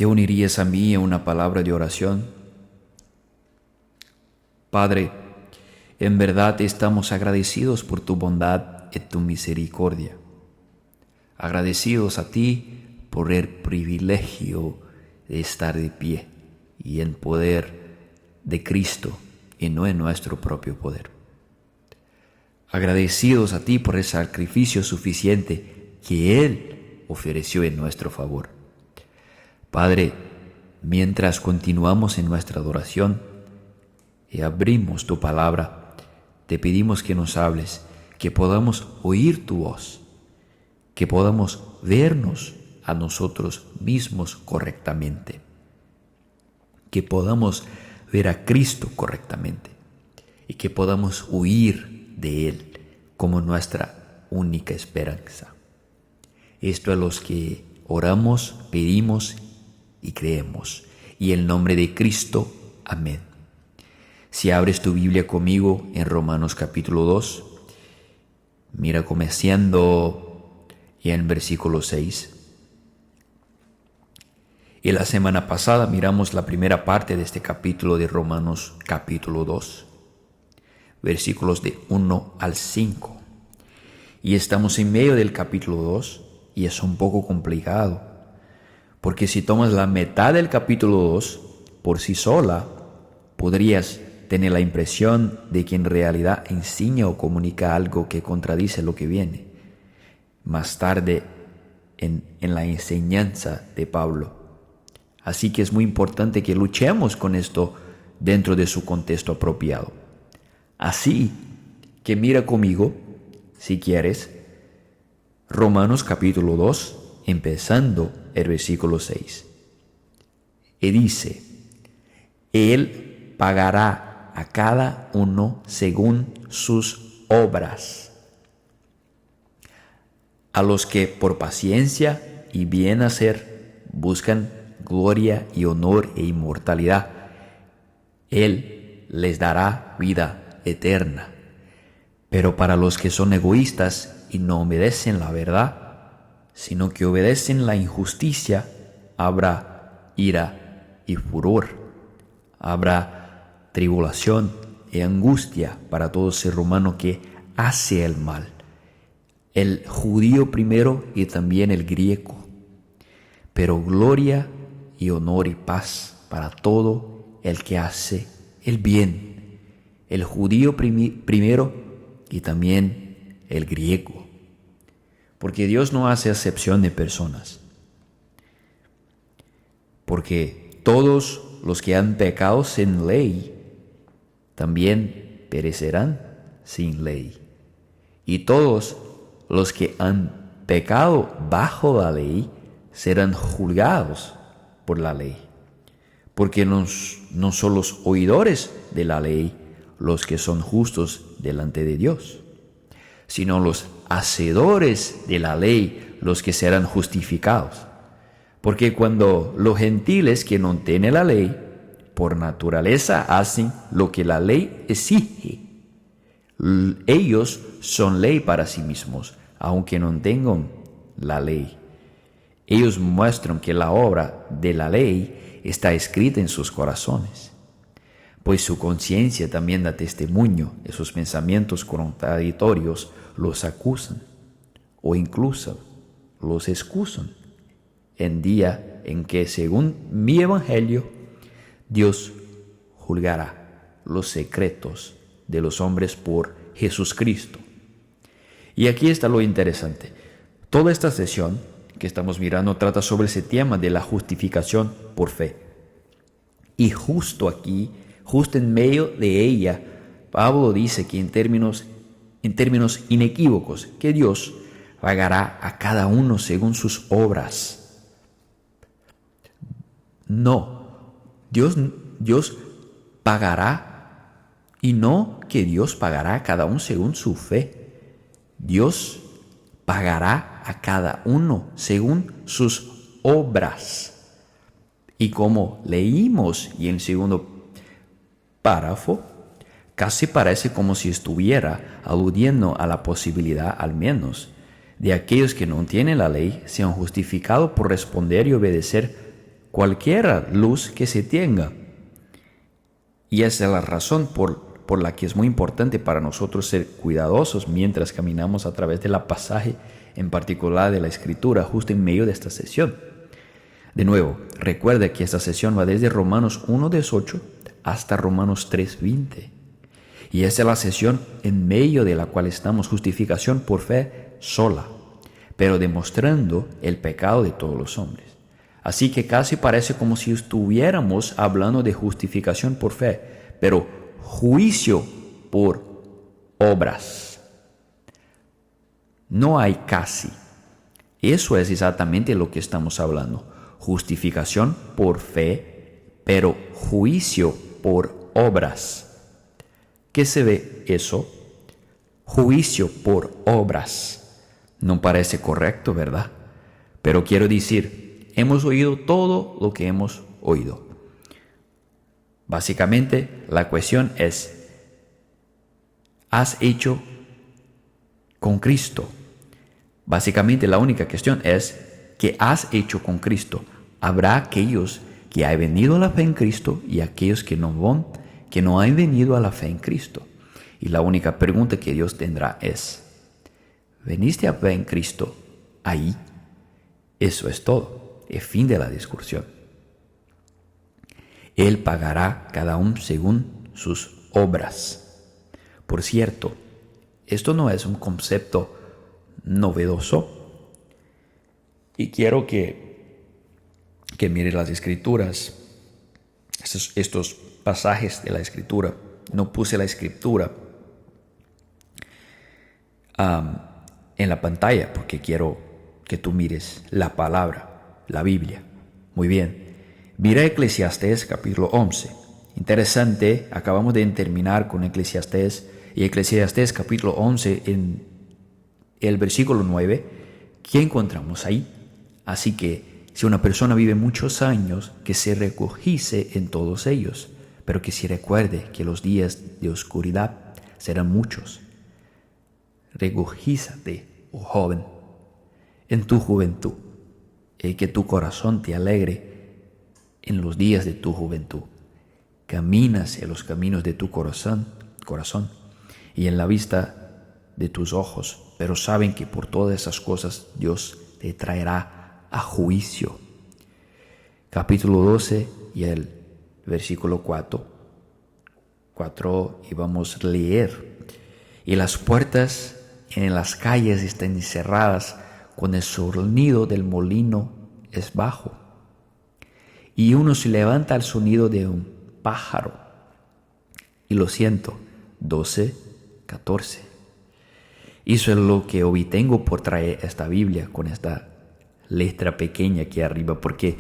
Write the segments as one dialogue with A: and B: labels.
A: ¿Te unirías a mí en una palabra de oración? Padre, en verdad estamos agradecidos por tu bondad y tu misericordia. Agradecidos a ti por el privilegio de estar de pie y en poder de Cristo y no en nuestro propio poder. Agradecidos a ti por el sacrificio suficiente que Él ofreció en nuestro favor. Padre, mientras continuamos en nuestra adoración y abrimos tu palabra, te pedimos que nos hables, que podamos oír tu voz, que podamos vernos a nosotros mismos correctamente, que podamos ver a Cristo correctamente y que podamos huir de Él como nuestra única esperanza. Esto es lo que oramos, pedimos y creemos. Y en el nombre de Cristo, amén. Si abres tu Biblia conmigo en Romanos capítulo 2, mira comenzando ya en versículo 6. Y la semana pasada miramos la primera parte de este capítulo de Romanos capítulo 2, versículos de 1 al 5. Y estamos en medio del capítulo 2 y es un poco complicado, porque si tomas la mitad del capítulo 2 por sí sola, podrías tener la impresión de que en realidad enseña o comunica algo que contradice lo que viene más tarde en la enseñanza de Pablo. Así que es muy importante que luchemos con esto dentro de su contexto apropiado. Así que mira conmigo, si quieres, Romanos capítulo 2, empezando el versículo 6. Y dice: Él pagará a cada uno según sus obras. A los que por paciencia y bien hacer buscan gloria y honor e inmortalidad, Él les dará vida eterna. Pero para los que son egoístas y no obedecen la verdad, sino que obedecen la injusticia, habrá ira y furor, habrá tribulación y angustia para todo ser humano que hace el mal, el judío primero y también el griego, pero gloria y honor y paz para todo el que hace el bien, el judío primero y también el griego. Porque Dios no hace acepción de personas. Porque todos los que han pecado sin ley también perecerán sin ley. Y todos los que han pecado bajo la ley serán juzgados por la ley. Porque no son los oidores de la ley los que son justos delante de Dios, sino los hacedores de la ley los que serán justificados. Porque cuando los gentiles que no tienen la ley, por naturaleza hacen lo que la ley exige, ellos son ley para sí mismos, aunque no tengan la ley. Ellos muestran que la obra de la ley está escrita en sus corazones, pues su conciencia también da testimonio y sus pensamientos contradictorios los acusan o incluso los excusan en día en que, según mi evangelio, Dios juzgará los secretos de los hombres por Jesucristo. Y aquí está lo interesante. Toda esta sesión que estamos mirando trata sobre ese tema de la justificación por fe. Y justo aquí, justo en medio de ella, Pablo dice que en términos inequívocos, que Dios pagará a cada uno según sus obras. No, Dios pagará, y no que Dios pagará a cada uno según su fe. Dios pagará a cada uno según sus obras. Y como leímos y en el segundo párrafo, casi parece como si estuviera aludiendo a la posibilidad, al menos, de aquellos que no tienen la ley sean justificados por responder y obedecer cualquier luz que se tenga. Y esa es la razón por la que es muy importante para nosotros ser cuidadosos mientras caminamos a través de la pasaje, en particular de la Escritura, justo en medio de esta sesión. De nuevo, recuerda que esta sesión va desde Romanos 1:18 hasta Romanos 3:20. Y esa es la sesión en medio de la cual estamos, justificación por fe sola, pero demostrando el pecado de todos los hombres. Así que casi parece como si estuviéramos hablando de justificación por fe, pero juicio por obras. No hay casi. Eso es exactamente lo que estamos hablando. Justificación por fe, pero juicio por obras. ¿Qué se ve eso? Juicio por obras. No parece correcto, ¿verdad? Pero quiero decir, hemos oído todo lo que hemos oído. Básicamente, la cuestión es, ¿has hecho con Cristo? Básicamente, la única cuestión es, ¿qué has hecho con Cristo? Habrá aquellos que han venido a la fe en Cristo y aquellos que no han venido a la fe en Cristo. Y la única pregunta que Dios tendrá es, ¿veniste a fe en Cristo ahí? Eso es todo. El fin de la discusión. Él pagará cada uno según sus obras. Por cierto, esto no es un concepto novedoso. Y quiero que mire las Escrituras, estos pasajes de la Escritura. No puse la Escritura en la pantalla porque quiero que tú mires la palabra. La Biblia. Muy bien. Mira Eclesiastés capítulo 11. Interesante, acabamos de terminar con Eclesiastés y Eclesiastés capítulo 11 en el versículo 9. ¿Qué encontramos ahí? Así que si una persona vive muchos años, que se regocije en todos ellos, pero que se recuerde que los días de oscuridad serán muchos. Regocízate, oh joven, en tu juventud. Y que tu corazón te alegre en los días de tu juventud. Caminas en los caminos de tu corazón y en la vista de tus ojos, pero saben que por todas esas cosas Dios te traerá a juicio. Capítulo 12 y el versículo 4 y vamos a leer. Y las puertas en las calles están encerradas, cuando el sonido del molino es bajo, y uno se levanta al sonido de un pájaro. Y lo siento, 12:14. Eso es lo que hoy tengo por traer esta Biblia con esta letra pequeña aquí arriba, porque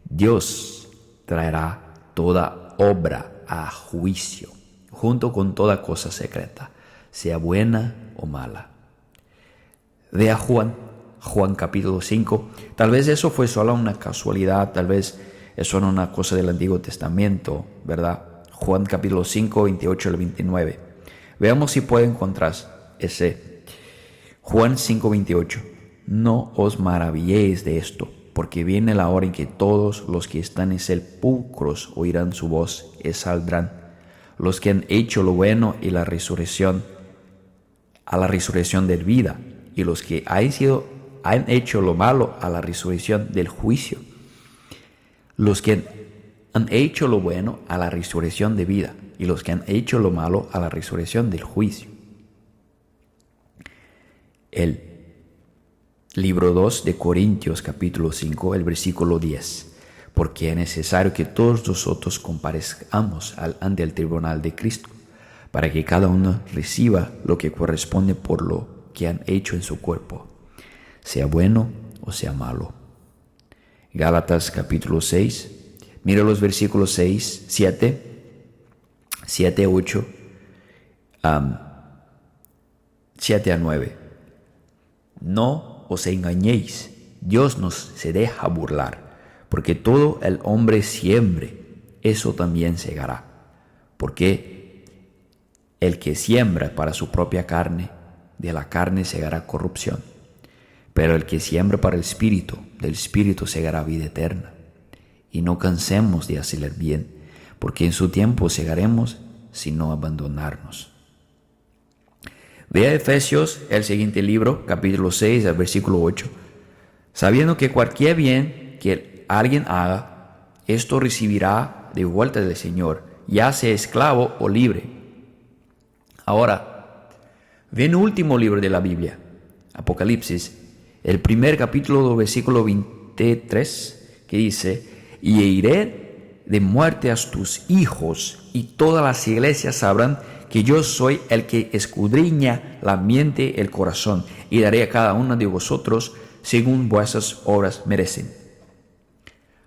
A: Dios traerá toda obra a juicio, junto con toda cosa secreta, sea buena o mala. Vea Juan capítulo 5. Tal vez eso fue solo una casualidad, tal vez eso era una cosa del Antiguo Testamento, ¿verdad? Juan capítulo 5, 28 al 29. Veamos si puede encontrar ese. Juan 5, 28. No os maravilléis de esto, porque viene la hora en que todos los que están en sepulcros oirán su voz y saldrán. Los que han hecho lo bueno y la resurrección, a la resurrección de vida, y los que han hecho lo malo a la resurrección del juicio. Los que han hecho lo bueno a la resurrección de vida, y los que han hecho lo malo a la resurrección del juicio. El libro 2 de Corintios capítulo 5, el versículo 10. Porque es necesario que todos nosotros comparezcamos ante el tribunal de Cristo, para que cada uno reciba lo que corresponde por lo que han hecho en su cuerpo, sea bueno o sea malo. Gálatas capítulo 6, mira los versículos 6, 7, 8, 7 a 9. No os engañéis, Dios no se deja burlar, porque todo el hombre siembre, eso también segará. Porque el que siembra para su propia carne, de la carne segará corrupción, pero el que siembra para el Espíritu, del Espíritu segará vida eterna. y no cansemos de hacer el bien, porque en su tiempo segaremos si no abandonarnos. Vea Efesios, el siguiente libro, capítulo 6, al versículo 8. Sabiendo que cualquier bien que alguien haga, esto recibirá de vuelta del Señor, ya sea esclavo o libre. Ahora, ve en el último libro de la Biblia, Apocalipsis, el primer capítulo, versículo 23, que dice: y iré de muerte a tus hijos, y todas las iglesias sabrán que yo soy el que escudriña la mente, el corazón, y daré a cada uno de vosotros según vuestras obras merecen.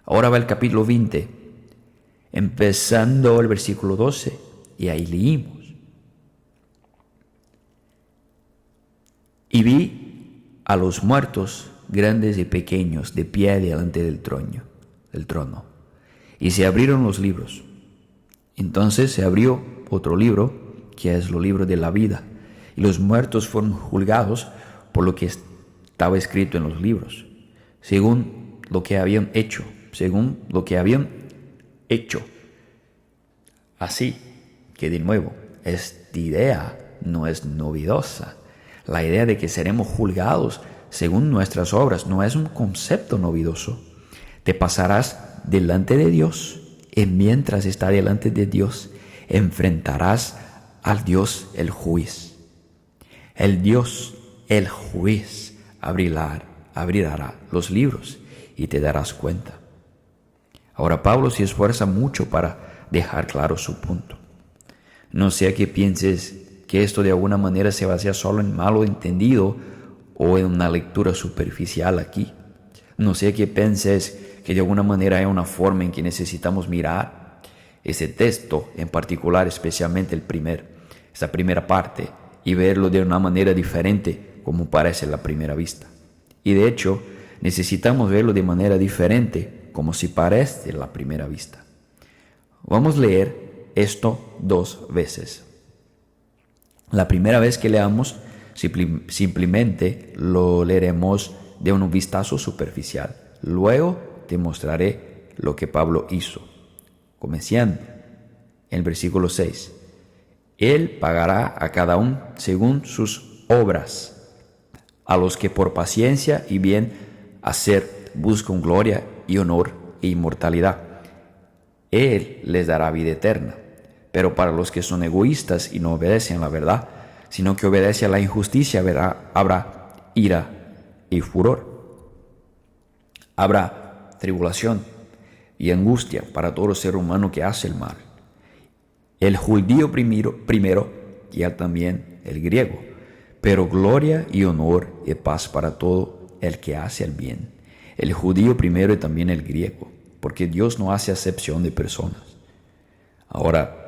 A: Ahora va el capítulo 20, empezando el versículo 12, y ahí leímos: y vi a los muertos, grandes y pequeños, de pie delante del trono, y se abrieron los libros. Entonces se abrió otro libro, que es el libro de la vida, y los muertos fueron juzgados por lo que estaba escrito en los libros, según lo que habían hecho. Así que, de nuevo, esta idea no es novedosa. La idea de que seremos juzgados según nuestras obras no es un concepto novedoso. Te pasarás delante de Dios, y mientras está delante de Dios, enfrentarás al Dios el juez. El Dios el juez abrirá los libros y te darás cuenta. Ahora Pablo se esfuerza mucho para dejar claro su punto. No sea que pienses que esto de alguna manera se basa solo en malo entendido o en una lectura superficial aquí. No sea que pienses que de alguna manera hay una forma en que necesitamos mirar ese texto en particular, especialmente esa primera parte, y verlo de una manera diferente como parece a la primera vista. Y de hecho, necesitamos verlo de manera diferente como si parece a la primera vista. Vamos a leer esto 2 veces. La primera vez que leamos, simplemente lo leeremos de un vistazo superficial. Luego te mostraré lo que Pablo hizo. Comenzando en el versículo 6. Él pagará a cada uno según sus obras, a los que por paciencia y bien hacer buscan gloria y honor e inmortalidad. Él les dará vida eterna. Pero para los que son egoístas y no obedecen a la verdad, sino que obedecen a la injusticia, habrá ira y furor. Habrá tribulación y angustia para todo ser humano que hace el mal. El judío primero y también el griego. Pero gloria y honor y paz para todo el que hace el bien. El judío primero y también el griego, porque Dios no hace acepción de personas. Ahora,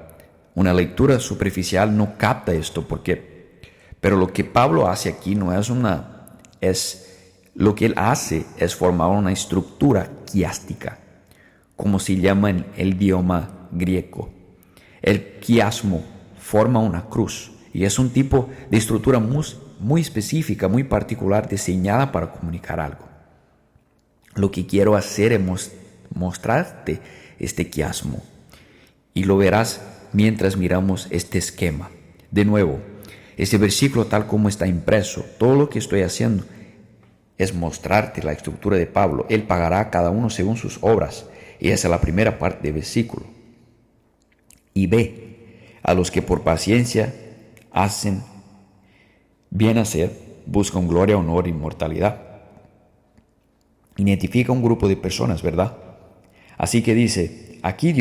A: una lectura superficial no capta esto, pero lo que Pablo hace aquí lo que él hace es formar una estructura quiástica, como se llama en el idioma griego. El quiasmo forma una cruz y es un tipo de estructura muy específica, muy particular, diseñada para comunicar algo. Lo que quiero hacer es mostrarte este quiasmo, y lo verás mientras miramos este esquema. De nuevo, este versículo tal como está impreso, todo lo que estoy haciendo es mostrarte la estructura de Pablo. Él pagará a cada uno según sus obras, y esa es la primera parte del versículo. Y ve, a los que por paciencia hacen bien hacer, buscan gloria, honor e inmortalidad. Identifica un grupo de personas, ¿verdad? Así que dice, aquí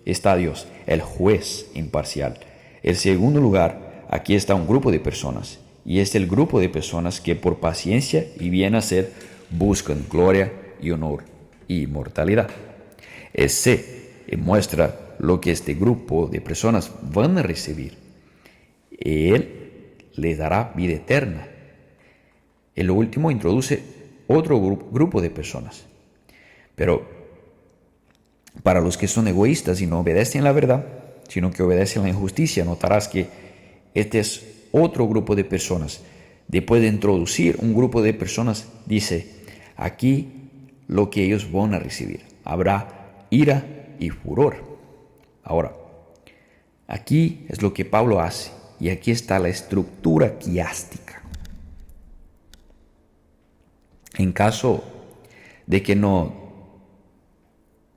A: está Dios, el juez imparcial. En segundo lugar, aquí está un grupo de personas, y es el grupo de personas que por paciencia y bien hacer buscan gloria y honor y inmortalidad. Ese muestra lo que este grupo de personas van a recibir. Él les dará vida eterna. En lo último introduce otro grupo de personas. Pero para los que son egoístas y no obedecen la verdad, sino que obedecen la injusticia, notarás que este es otro grupo de personas. Después de introducir un grupo de personas, dice, aquí lo que ellos van a recibir. Habrá ira y furor. Ahora, aquí es lo que Pablo hace, y aquí está la estructura quiástica. En caso de que no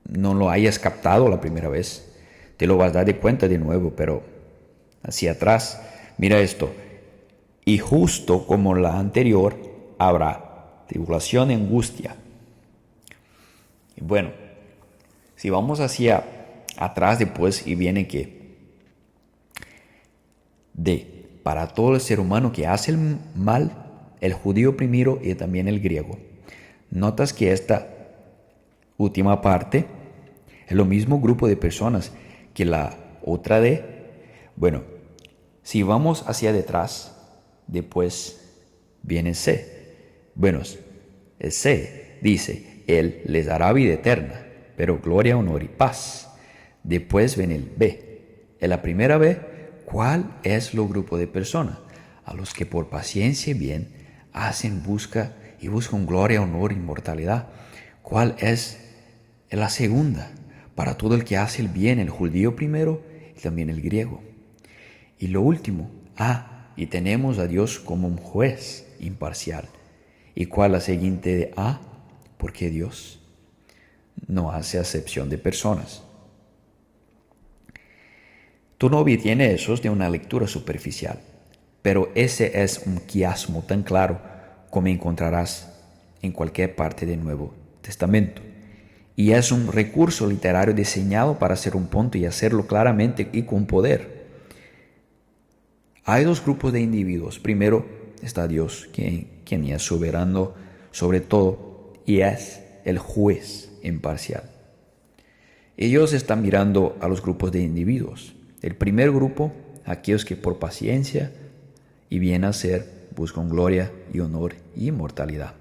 A: lo hayas captado la primera vez, te lo vas a dar de cuenta de nuevo, pero hacia atrás, mira esto. Y justo como la anterior, habrá tribulación y angustia. Y bueno, si vamos hacia atrás después, y viene que para todo el ser humano que hace el mal, el judío primero y también el griego. Notas que esta última parte es lo mismo grupo de personas que la otra bueno, si vamos hacia detrás, después viene C. Bueno, el C dice, Él les dará vida eterna, pero gloria, honor y paz. Después viene el B. En la primera B, ¿cuál es lo grupo de personas? A los que por paciencia y bien buscan gloria, honor, inmortalidad. ¿Cuál es la segunda? Para todo el que hace el bien, el judío primero y también el griego. Y lo último, y tenemos a Dios como un juez imparcial. ¿Y cuál la siguiente de A? Porque Dios no hace acepción de personas. Tu novia tiene esos de una lectura superficial, pero ese es un quiasmo tan claro como encontrarás en cualquier parte del Nuevo Testamento. Y es un recurso literario diseñado para hacer un punto y hacerlo claramente y con poder. Hay dos grupos de individuos. Primero está Dios, quien es soberano sobre todo y es el juez imparcial. Ellos están mirando a los grupos de individuos. El primer grupo, aquellos que por paciencia y bien hacer buscan gloria y honor y inmortalidad.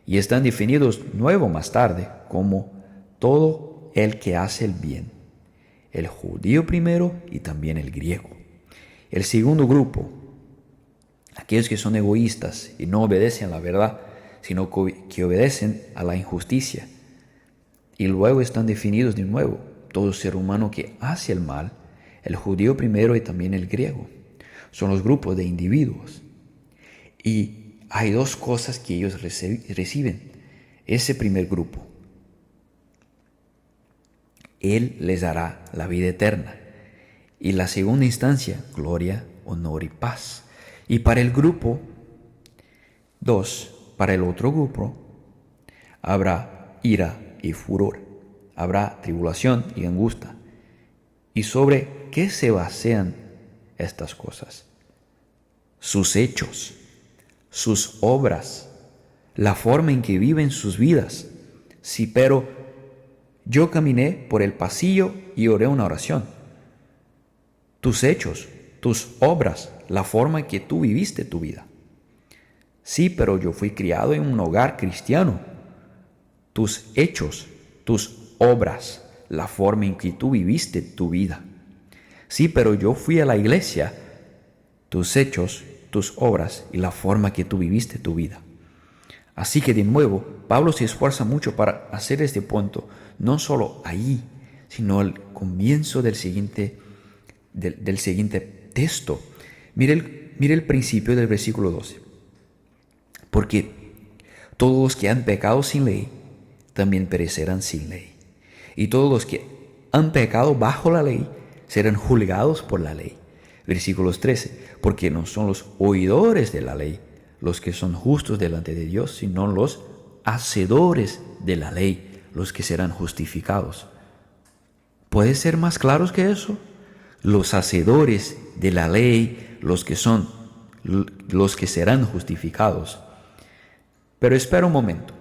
A: Y están definidos nuevo más tarde como todo el que hace el bien. El judío primero y también el griego. El segundo grupo, aquellos que son egoístas y no obedecen a la verdad, sino que obedecen a la injusticia. Y luego están definidos de nuevo, todo ser humano que hace el mal, el judío primero y también el griego. Son los grupos de individuos. Y hay dos cosas que ellos reciben. Ese primer grupo, Él les dará la vida eterna. Y la segunda instancia, gloria, honor y paz. Y para el grupo 2, para el otro grupo, habrá ira y furor. Habrá tribulación y angustia. ¿Y sobre qué se basean estas cosas? Sus hechos, sus obras, la forma en que viven sus vidas. Sí, pero yo caminé por el pasillo y oré una oración. Tus hechos, tus obras, la forma en que tú viviste tu vida. Sí, pero yo fui criado en un hogar cristiano. Tus hechos, tus obras, la forma en que tú viviste tu vida. Sí, pero yo fui a la iglesia. Tus hechos, tus obras y la forma que tú viviste tu vida. Así que de nuevo, Pablo se esfuerza mucho para hacer este punto, no solo ahí, sino al comienzo del siguiente texto. Mire el principio del versículo 12. Porque todos los que han pecado sin ley, también perecerán sin ley. Y todos los que han pecado bajo la ley, serán juzgados por la ley. Versículos 13. Porque no son los oidores de la ley los que son justos delante de Dios, sino los hacedores de la ley los que serán justificados. ¿Puede ser más claros que eso? Los hacedores de la ley, los que serán justificados. Pero espera un momento.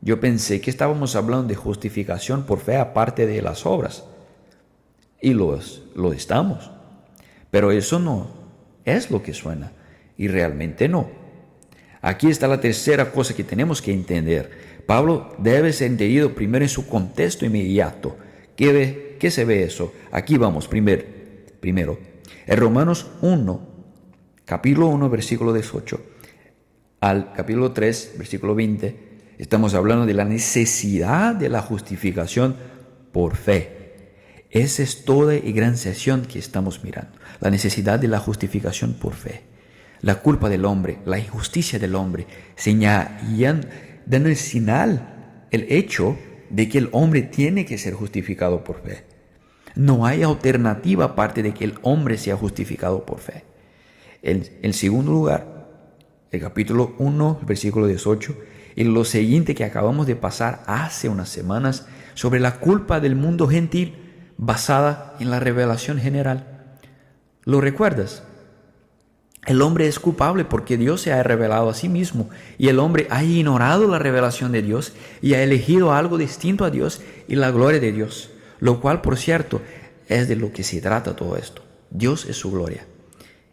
A: Yo pensé que estábamos hablando de justificación por fe aparte de las obras. Y lo estamos. Pero eso no es lo que suena. Y realmente no. Aquí está la tercera cosa que tenemos que entender. Pablo debe ser entendido primero en su contexto inmediato. ¿Qué se ve eso? Aquí vamos, primero. En Romanos 1, capítulo 1, versículo 18, al capítulo 3, versículo 20, Estamos hablando de la necesidad de la justificación por fe. Esa es toda y gran sesión que estamos mirando. La necesidad de la justificación por fe. La culpa del hombre, la injusticia del hombre, dando el señal, el hecho de que el hombre tiene que ser justificado por fe. No hay alternativa aparte de que el hombre sea justificado por fe. En segundo lugar, el capítulo 1, versículo 18, y lo siguiente que acabamos de pasar hace unas semanas sobre la culpa del mundo gentil basada en la revelación general. ¿Lo recuerdas? El hombre es culpable porque Dios se ha revelado a sí mismo y el hombre ha ignorado la revelación de Dios y ha elegido algo distinto a Dios y la gloria de Dios, lo cual, por cierto, es de lo que se trata todo esto. Dios es su gloria.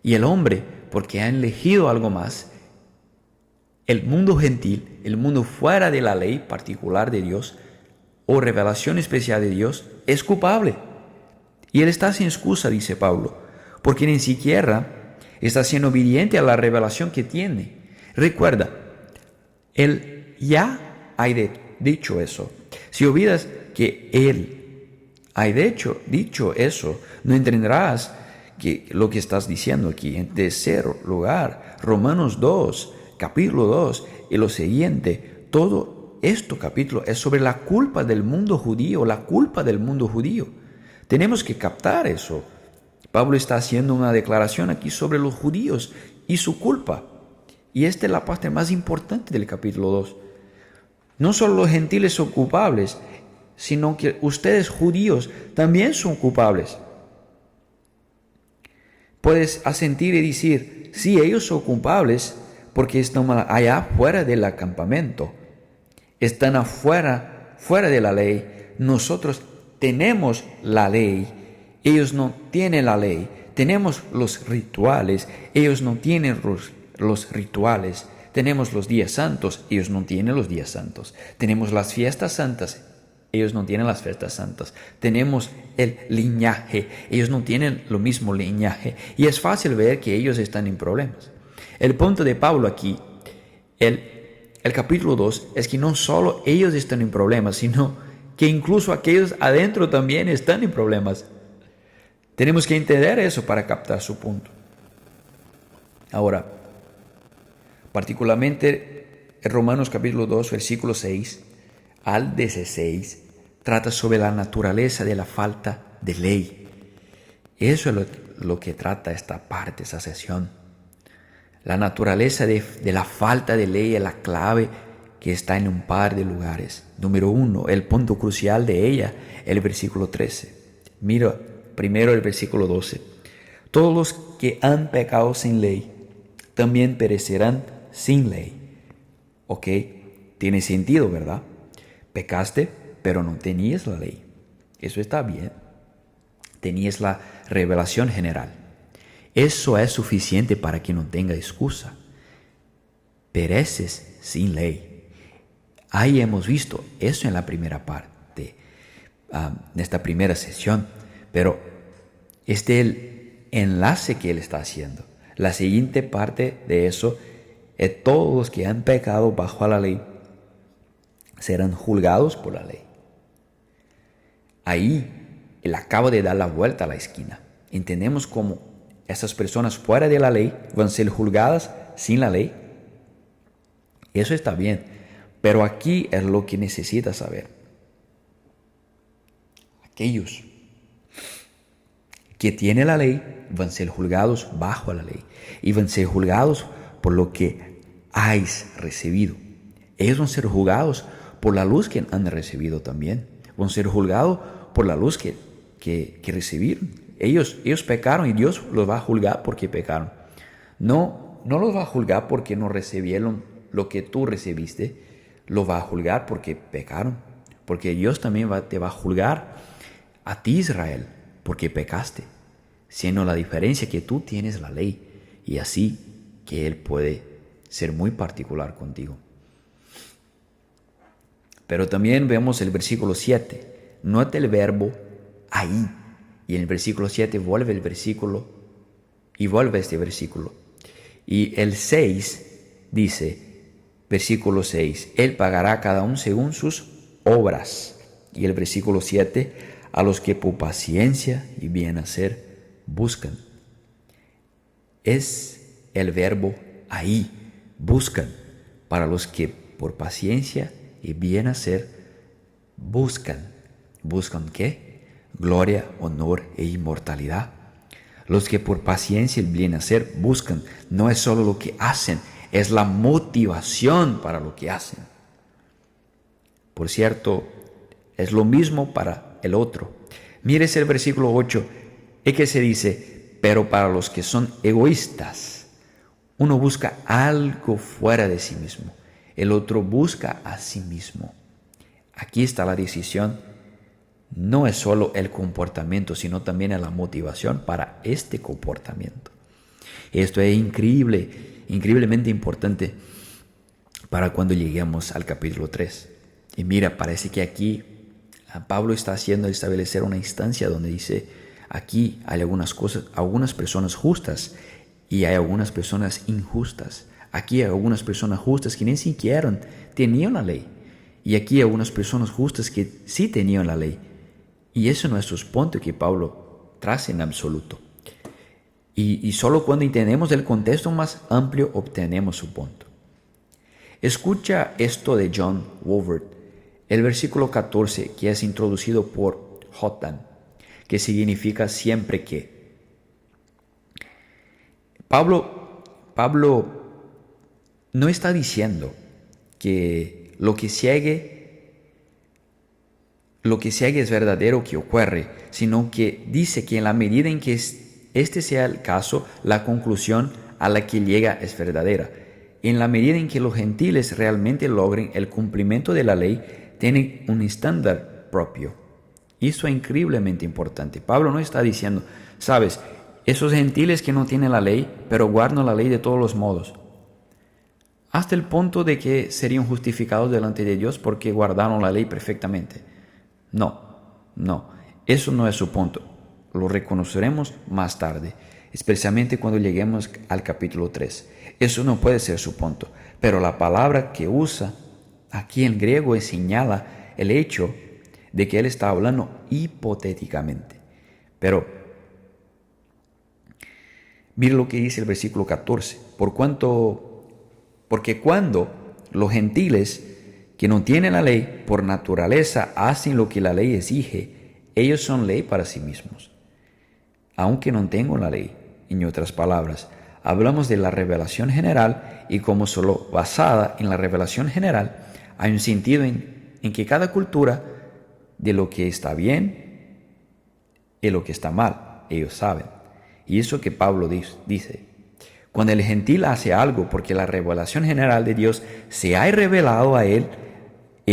A: Y el hombre, porque ha elegido algo más, el mundo gentil, el mundo fuera de la ley particular de Dios o revelación especial de Dios, es culpable. Y él está sin excusa, dice Pablo, porque ni siquiera está siendo obediente a la revelación que tiene. Recuerda, él ya ha dicho eso. Si olvidas que él ha dicho eso, no entenderás que lo que estás diciendo aquí. En tercer lugar, Romanos 2, capítulo 2 y lo siguiente, todo este capítulo es sobre la culpa del mundo judío, la culpa del mundo judío. Tenemos que captar eso. Pablo está haciendo una declaración aquí sobre los judíos y su culpa. Y esta es la parte más importante del capítulo 2. No solo los gentiles son culpables, sino que ustedes judíos también son culpables. Puedes asentir y decir, sí, ellos son culpables porque están allá afuera del campamento. Están afuera, fuera de la ley. Nosotros tenemos la ley. Ellos no tienen la ley. Tenemos los rituales. Ellos no tienen los rituales. Tenemos los días santos. Ellos no tienen los días santos. Tenemos las fiestas santas. Ellos no tienen las fiestas santas. Tenemos el linaje. Ellos no tienen lo mismo linaje. Y es fácil ver que ellos están en problemas. El punto de Pablo aquí, el capítulo 2, es que no solo ellos están en problemas, sino que incluso aquellos adentro también están en problemas. Tenemos que entender eso para captar su punto. Ahora, particularmente en Romanos capítulo 2, versículo 6 al 16, trata sobre la naturaleza de la falta de ley. Eso es lo que trata esta parte, esa sesión. La naturaleza de la falta de ley es la clave que está en un par de lugares. Número 1, el punto crucial de ella, el versículo 13. Mira primero el versículo 12. Todos los que han pecado sin ley también perecerán sin ley. Ok, tiene sentido, ¿verdad? Pecaste, pero no tenías la ley. Eso está bien. Tenías la revelación general. Eso es suficiente para que no tenga excusa. Pereces sin ley. Ahí hemos visto eso en la primera parte, en esta primera sesión. Pero este es el enlace que él está haciendo. La siguiente parte de eso es todos los que han pecado bajo la ley serán juzgados por la ley. Ahí él acaba de dar la vuelta a la esquina. Entendemos cómo esas personas fuera de la ley van a ser juzgadas sin la ley. Eso está bien, pero aquí es lo que necesitas saber. Aquellos que tienen la ley van a ser juzgados bajo la ley y van a ser juzgados por lo que hayas recibido. Ellos van a ser juzgados por la luz que han recibido también. Van a ser juzgados por la luz que recibieron. Ellos pecaron y Dios los va a juzgar porque pecaron. No los va a juzgar porque no recibieron lo que tú recibiste. Los va a juzgar porque pecaron. Porque Dios también te va a juzgar a ti, Israel, porque pecaste. Siendo la diferencia que tú tienes la ley y así que Él puede ser muy particular contigo. Pero también vemos el versículo 7. Nota el verbo ahí. Y en el versículo 7 vuelve el versículo y vuelve este versículo. Y el 6 dice, Versículo 6, Él pagará a cada uno según sus obras. Y el versículo 7, a los que por paciencia y bien hacer buscan. Es el verbo ahí, buscan, para los que por paciencia y bien hacer buscan. ¿Buscan qué? Gloria, honor e inmortalidad. Los que por paciencia y bien hacer buscan, no es solo lo que hacen, es la motivación para lo que hacen. Por cierto, es lo mismo para el otro. Mires el versículo 8, es que se dice, pero para los que son egoístas, uno busca algo fuera de sí mismo, el otro busca a sí mismo. Aquí está la decisión. No es solo el comportamiento, sino también la motivación para este comportamiento. Esto es increíblemente importante para cuando lleguemos al capítulo 3. Y mira, parece que aquí Pablo está haciendo establecer una instancia donde dice, aquí hay algunas personas justas y hay algunas personas injustas. Aquí hay algunas personas justas que ni siquiera tenían la ley. Y aquí hay algunas personas justas que sí tenían la ley. Y eso no es su punto que Pablo traza en absoluto. Y solo cuando entendemos el contexto más amplio obtenemos su punto. Escucha esto de John Walvoord, el versículo 14, que es introducido por Jotan, que significa siempre que. Pablo no está diciendo que lo que sigue es verdadero que ocurre, sino que dice que en la medida en que este sea el caso, la conclusión a la que llega es verdadera. En la medida en que los gentiles realmente logren el cumplimiento de la ley, tienen un estándar propio. Y eso es increíblemente importante. Pablo no está diciendo, sabes, esos gentiles que no tienen la ley, pero guardan la ley de todos los modos, hasta el punto de que serían justificados delante de Dios porque guardaron la ley perfectamente. No, eso no es su punto. Lo reconoceremos más tarde, especialmente cuando lleguemos al capítulo 3. Eso no puede ser su punto, pero la palabra que usa aquí en griego señala el hecho de que él está hablando hipotéticamente. Pero mire lo que dice el versículo 14. Porque cuando los gentiles que no tienen la ley, por naturaleza hacen lo que la ley exige, ellos son ley para sí mismos, aunque no tengan la ley. En otras palabras, hablamos de la revelación general y como solo basada en la revelación general, hay un sentido en que cada cultura de lo que está bien y lo que está mal, ellos saben. Y eso que Pablo dice, cuando el gentil hace algo porque la revelación general de Dios se ha revelado a él,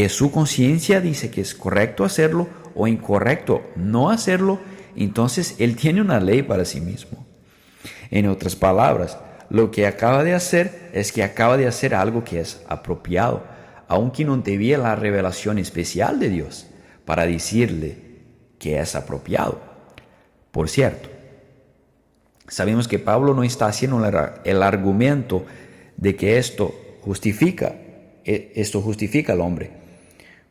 A: su conciencia dice que es correcto hacerlo o incorrecto no hacerlo, entonces él tiene una ley para sí mismo. En otras palabras, lo que acaba de hacer es que acaba de hacer algo que es apropiado, aunque no tuviera la revelación especial de Dios para decirle que es apropiado. Por cierto, sabemos que Pablo no está haciendo el argumento de que esto justifica al hombre.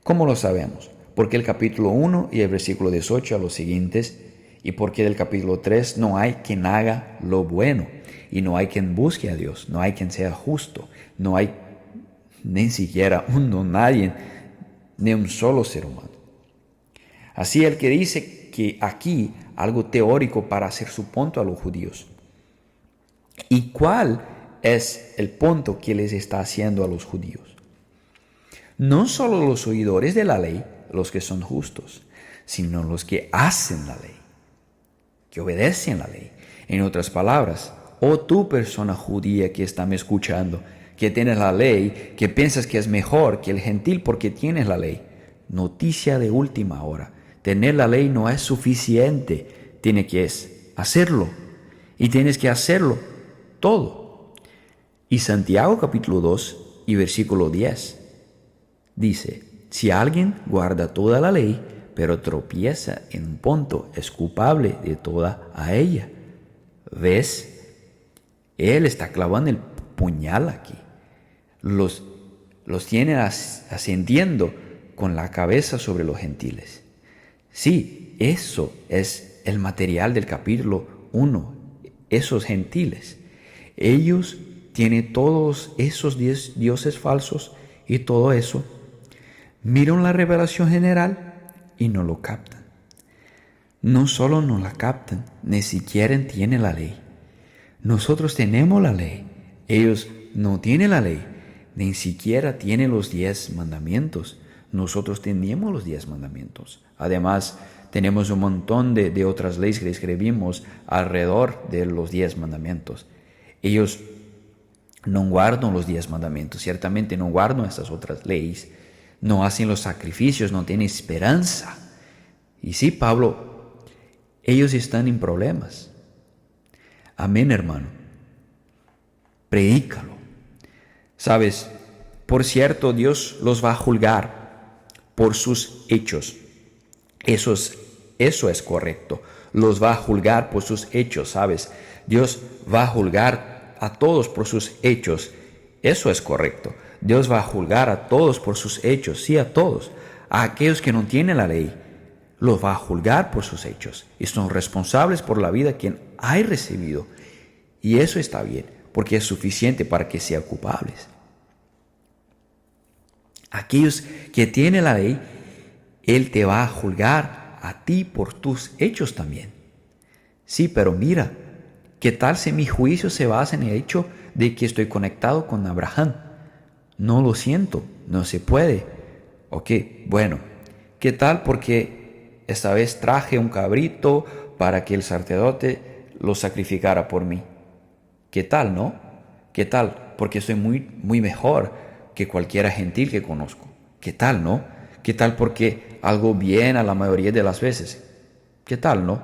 A: ¿Cómo lo sabemos? Porque el capítulo 1 y el versículo 18 a los siguientes, y porque del capítulo 3 no hay quien haga lo bueno, y no hay quien busque a Dios, no hay quien sea justo, no hay ni siquiera nadie, ni un solo ser humano. Así el que dice que aquí algo teórico para hacer su punto a los judíos. ¿Y cuál es el punto que les está haciendo a los judíos? No solo los oidores de la ley, los que son justos, sino los que hacen la ley, que obedecen la ley. En otras palabras, tú persona judía que está me escuchando, que tienes la ley, que piensas que es mejor que el gentil porque tienes la ley. Noticia de última hora. Tener la ley no es suficiente. Tienes que hacerlo. Y tienes que hacerlo todo. Y Santiago capítulo 2 y versículo 10 dice, si alguien guarda toda la ley, pero tropieza en un punto, es culpable de toda a ella. ¿Ves? Él está clavando el puñal aquí. Los los tienen ascendiendo con la cabeza sobre los gentiles. Sí, eso es el material del capítulo 1, esos gentiles. Ellos tienen todos esos dioses falsos y todo eso. Miran la revelación general y no lo captan. No solo no la captan, ni siquiera tienen la ley. Nosotros tenemos la ley. Ellos no tienen la ley, ni siquiera tienen los 10 mandamientos. Nosotros tenemos los 10 mandamientos. Además, tenemos un montón de otras leyes que escribimos alrededor de los 10 mandamientos. Ellos no guardan los 10 mandamientos, ciertamente no guardan estas otras leyes, no hacen los sacrificios, no tienen esperanza. Y sí, Pablo, ellos están en problemas. Amén, hermano. Predícalo. Sabes, por cierto, Dios los va a juzgar por sus hechos. Eso es correcto. Los va a juzgar por sus hechos, ¿sabes? Dios va a juzgar a todos por sus hechos. Eso es correcto. Dios va a juzgar a todos por sus hechos, sí, a todos. A aquellos que no tienen la ley, los va a juzgar por sus hechos. Y son responsables por la vida que hay recibido. Y eso está bien, porque es suficiente para que sean culpables. Aquellos que tienen la ley, Él te va a juzgar a ti por tus hechos también. Sí, pero mira, ¿qué tal si mi juicio se basa en el hecho de que estoy conectado con Abraham? No lo siento, no se puede. Ok, bueno, ¿qué tal porque esta vez traje un cabrito para que el sacerdote lo sacrificara por mí? ¿Qué tal, no? ¿Qué tal? Porque soy muy mejor que cualquiera gentil que conozco. ¿Qué tal, no? ¿Qué tal porque algo bien a la mayoría de las veces? ¿Qué tal, no?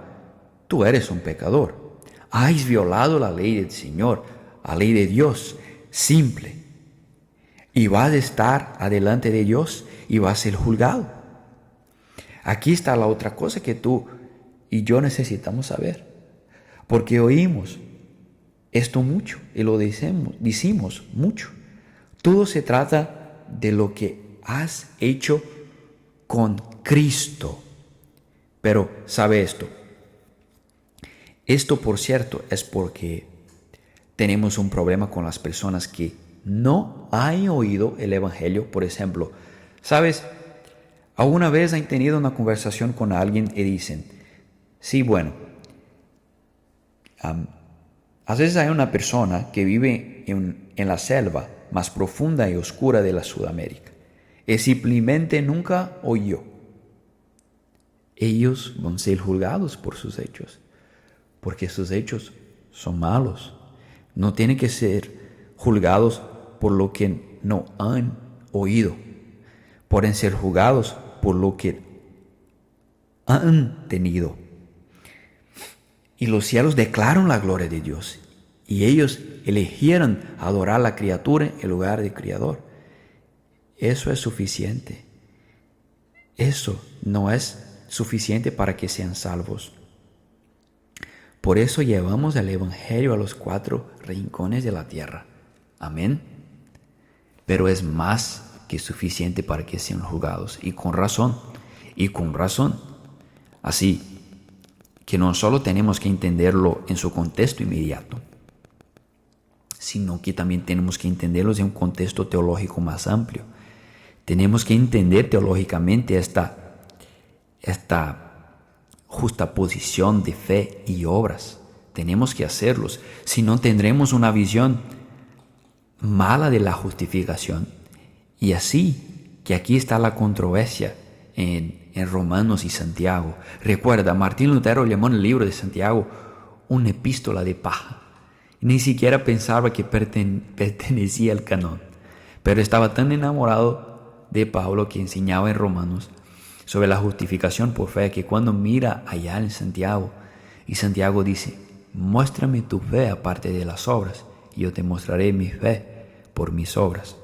A: Tú eres un pecador. Has violado la ley del Señor, la ley de Dios, simple. Y vas a estar adelante de Dios y vas a ser juzgado. Aquí está la otra cosa que tú y yo necesitamos saber. Porque oímos esto mucho y lo decimos mucho. Todo se trata de lo que has hecho con Cristo. Pero sabe esto. Esto, por cierto, es porque tenemos un problema con las personas que no han oído el Evangelio. Por ejemplo, ¿sabes? ¿Alguna vez han tenido una conversación con alguien y dicen, sí, bueno, a veces hay una persona que vive en la selva más profunda y oscura de la Sudamérica y simplemente nunca oyó? Ellos van a ser juzgados por sus hechos, porque sus hechos son malos. No tienen que ser juzgados por lo que no han oído. Pueden ser juzgados por lo que han tenido. Y los cielos declaran la gloria de Dios. Y ellos eligieron adorar a la criatura en lugar del Creador. Eso es suficiente. Eso no es suficiente para que sean salvos. Por eso llevamos el Evangelio a los 4 rincones de la tierra. Amén. Pero es más que suficiente para que sean juzgados. Y con razón. Y con razón. Así que no solo tenemos que entenderlo en su contexto inmediato, sino que también tenemos que entenderlos en un contexto teológico más amplio. Tenemos que entender teológicamente esta justaposición de fe y obras. Tenemos que hacerlos, si no tendremos una visión mala de la justificación. Y así que aquí está la controversia en Romanos y Santiago. Recuerda, Martín Lutero llamó el libro de Santiago una epístola de paja. Ni siquiera pensaba que pertenecía al canon, pero estaba tan enamorado de Pablo que enseñaba en Romanos sobre la justificación por fe, que cuando mira allá en Santiago, y Santiago dice, muéstrame tu fe aparte de las obras, y yo te mostraré mi fe por mis obras.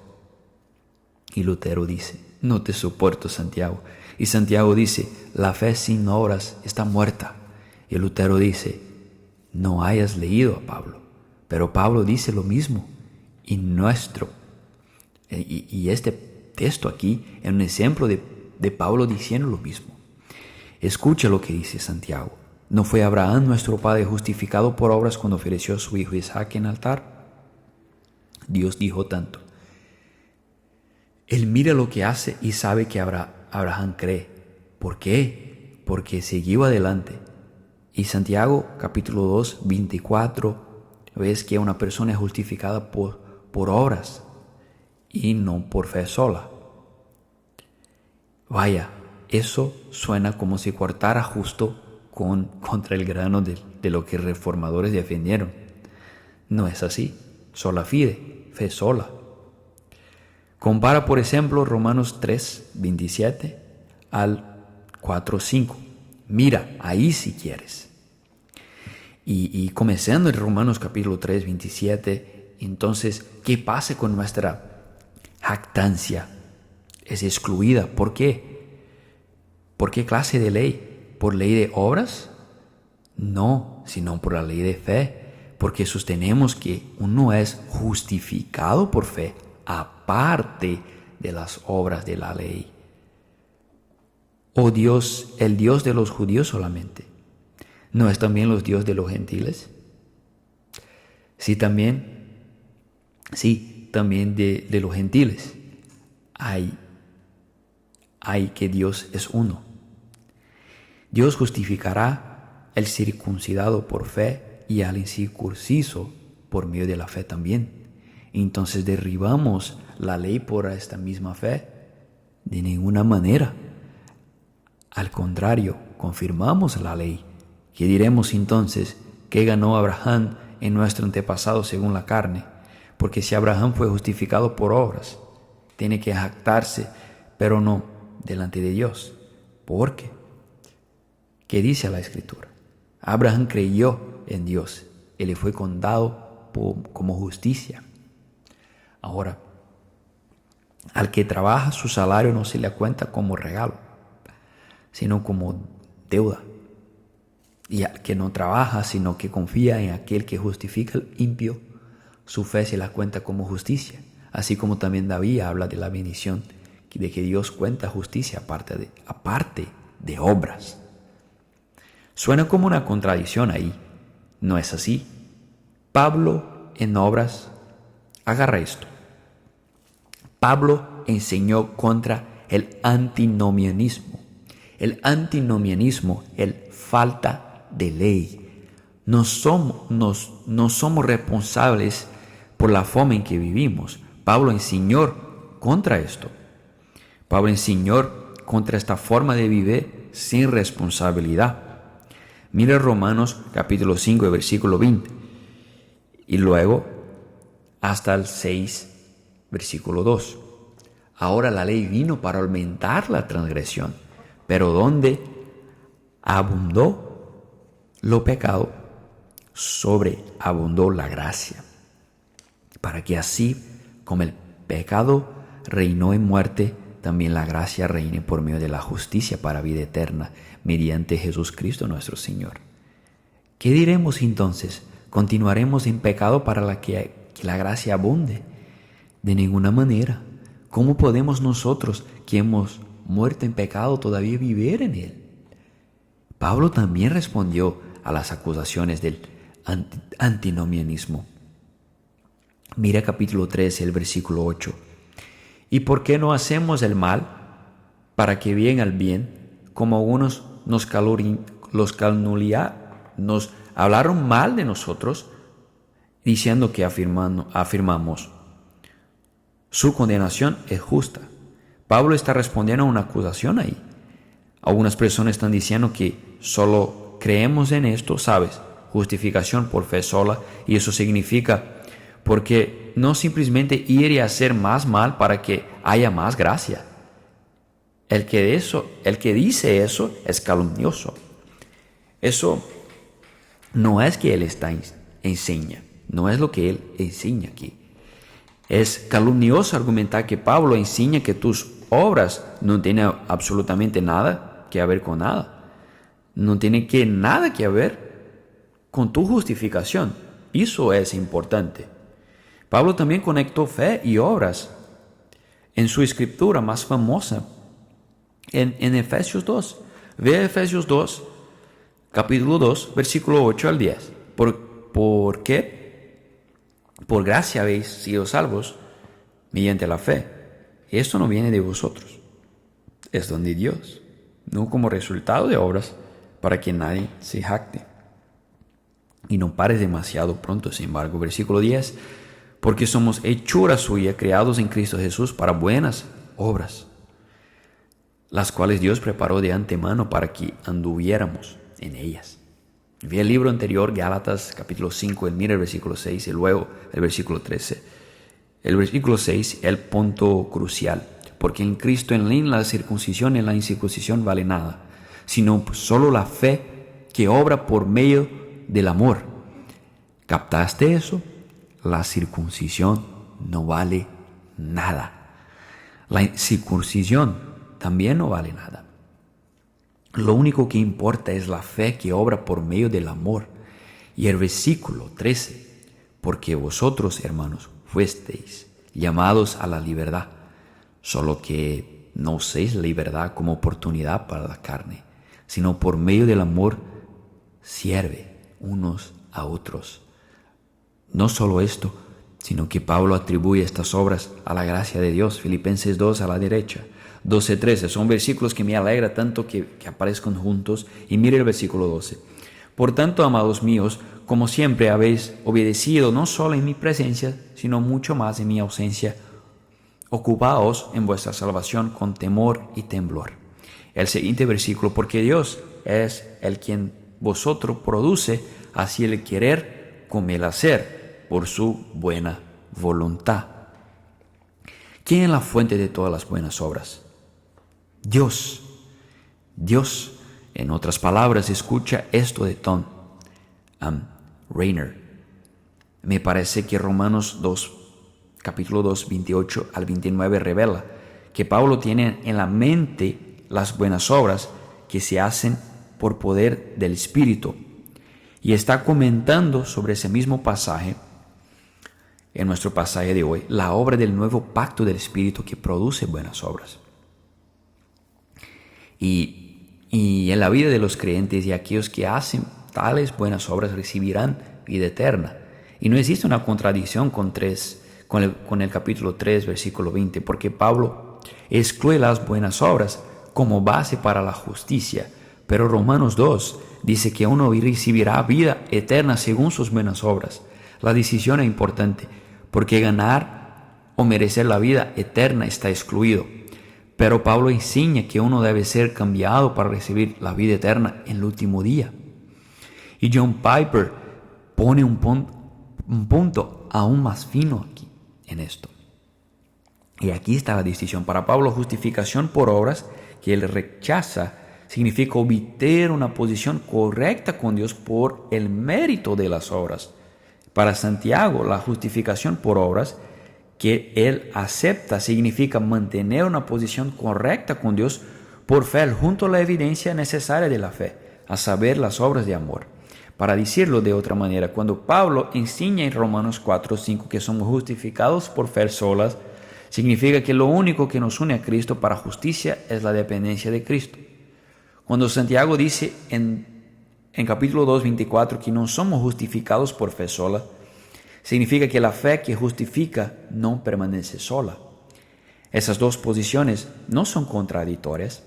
A: Y Lutero dice, no te soporto, Santiago. Y Santiago dice, la fe sin obras está muerta. Y Lutero dice, no hayas leído a Pablo. Pero Pablo dice lo mismo. Y nuestro Y este texto aquí es un ejemplo de Pablo diciendo lo mismo. Escucha lo que dice Santiago. ¿No fue Abraham nuestro padre justificado por obras cuando ofreció a su hijo Isaac en altar? Dios dijo tanto. Él mira lo que hace y sabe que Abraham cree. ¿Por qué? Porque siguió adelante. Y Santiago capítulo 2, 24, ves que una persona es justificada por obras y no por fe sola. Vaya, eso suena como si cortara justo contra el grano de lo que reformadores defendieron. No es así. Sola fide, fe sola. Compara, por ejemplo, Romanos 3, 27 al 4, 5. Mira, ahí si quieres. Y comenzando en Romanos capítulo 3, 27, entonces, ¿qué pasa con nuestra jactancia? Es excluida. ¿Por qué? ¿Por qué clase de ley? ¿Por ley de obras? No, sino por la ley de fe. Porque sostenemos que uno es justificado por fe aparte de las obras de la ley. ¿O Dios, el Dios de los judíos solamente, no es también los Dios de los gentiles? Sí, también de los gentiles. Hay que Dios es uno. Dios justificará al circuncidado por fe y al incircunciso por medio de la fe también. Entonces derribamos la ley por esta misma fe. De ninguna manera. Al contrario, confirmamos la ley. ¿Qué diremos entonces? ¿Qué ganó Abraham en nuestro antepasado según la carne? Porque si Abraham fue justificado por obras, tiene que jactarse, pero no delante de Dios. ¿Por qué? ¿Qué dice la Escritura? Abraham creyó en Dios y le fue contado como justicia. Ahora, al que trabaja, su salario no se le cuenta como regalo, sino como deuda. Y al que no trabaja, sino que confía en aquel que justifica al impío, su fe se la cuenta como justicia. Así como también David habla de la bendición de que Dios cuenta justicia aparte de obras. Suena como una contradicción ahí. No es así. Pablo en obras, agarra esto. Pablo enseñó contra el antinomianismo. El antinomianismo, el falta de ley. No somos responsables por la forma en que vivimos. Pablo enseñó contra esto. Pablo enseñó contra esta forma de vivir sin responsabilidad. Mira Romanos capítulo 5, versículo 20. Y luego hasta el 6, versículo 2. Ahora la ley vino para aumentar la transgresión, pero donde abundó lo pecado, sobreabundó la gracia. Para que así como el pecado reinó en muerte, también la gracia reine por medio de la justicia para vida eterna, mediante Jesucristo nuestro Señor. ¿Qué diremos entonces? ¿Continuaremos en pecado para que la gracia abunde? De ninguna manera. ¿Cómo podemos nosotros, que hemos muerto en pecado, todavía vivir en él? Pablo también respondió a las acusaciones del antinomianismo. Mira capítulo 13, el versículo 8. ¿Y por qué no hacemos el mal para que venga el bien? Como algunos nos hablaron mal de nosotros, diciendo que afirmamos. Su condenación es justa. Pablo está respondiendo a una acusación ahí. Algunas personas están diciendo que solo creemos en esto, ¿sabes? Justificación por fe sola, y eso significa porque no simplemente ir y hacer más mal para que haya más gracia. El que dice eso es calumnioso. Eso no es que él enseña, no es lo que él enseña aquí. Es calumnioso argumentar que Pablo enseña que tus obras no tienen absolutamente nada que ver con nada. No tiene nada que ver con tu justificación. Eso es importante. Pablo también conectó fe y obras. en su escritura más famosa, en Efesios 2. Ve Efesios 2, capítulo 2, versículo 8 al 10. ¿Por qué? Por gracia habéis sido salvos mediante la fe. Esto no viene de vosotros, es don de Dios, no como resultado de obras, para que nadie se jacte. Y no pares demasiado pronto, sin embargo. Versículo 10. Porque somos hechura suya, creados en Cristo Jesús para buenas obras, las cuales Dios preparó de antemano para que anduviéramos en ellas. Vi el libro anterior, Gálatas capítulo 5, mira el versículo 6 y luego el versículo 13. El versículo 6, el punto crucial. Porque en Cristo en la circuncisión y en la incircuncisión vale nada, sino solo la fe que obra por medio del amor. ¿Captaste eso? La circuncisión no vale nada. La circuncisión también no vale nada. Lo único que importa es la fe que obra por medio del amor. Y el versículo 13, porque vosotros, hermanos, fuisteis llamados a la libertad, solo que no uséis la libertad como oportunidad para la carne, sino por medio del amor sirve unos a otros. No solo esto, sino que Pablo atribuye estas obras a la gracia de Dios. Filipenses 2 a la derecha, 12-13, son versículos que me alegra tanto que aparezcan juntos. Y mire el versículo 12. Por tanto, amados míos, como siempre habéis obedecido, no solo en mi presencia, sino mucho más en mi ausencia, ocupaos en vuestra salvación con temor y temblor. El siguiente versículo, porque Dios es el quien vosotros produce así el querer como el hacer por su buena voluntad. ¿Quién es la fuente de todas las buenas obras? Dios. Dios, en otras palabras, escucha esto de Tom Rainer. Me parece que Romanos 2, capítulo 2, 28 al 29 revela que Pablo tiene en la mente las buenas obras que se hacen por poder del Espíritu. Y está comentando sobre ese mismo pasaje, en nuestro pasaje de hoy, la obra del nuevo pacto del Espíritu que produce buenas obras. Y en la vida de los creyentes y aquellos que hacen tales buenas obras recibirán vida eterna. Y no existe una contradicción con el capítulo 3, versículo 20, porque Pablo excluye las buenas obras como base para la justicia. Pero Romanos 2 dice que uno recibirá vida eterna según sus buenas obras. La decisión es importante, porque ganar o merecer la vida eterna está excluido. Pero Pablo enseña que uno debe ser cambiado para recibir la vida eterna en el último día. Y John Piper pone un punto aún más fino aquí en esto. Y aquí está la decisión. Para Pablo, justificación por obras que él rechaza significa obtener una posición correcta con Dios por el mérito de las obras. Para Santiago, la justificación por obras que él acepta significa mantener una posición correcta con Dios por fe junto a la evidencia necesaria de la fe, a saber, las obras de amor. Para decirlo de otra manera, cuando Pablo enseña en Romanos 4:5 que somos justificados por fe solas, significa que lo único que nos une a Cristo para justicia es la dependencia de Cristo. Cuando Santiago dice en capítulo 2:24 que no somos justificados por fe sola, significa que la fe que justifica no permanece sola. Esas dos posiciones no son contradictorias.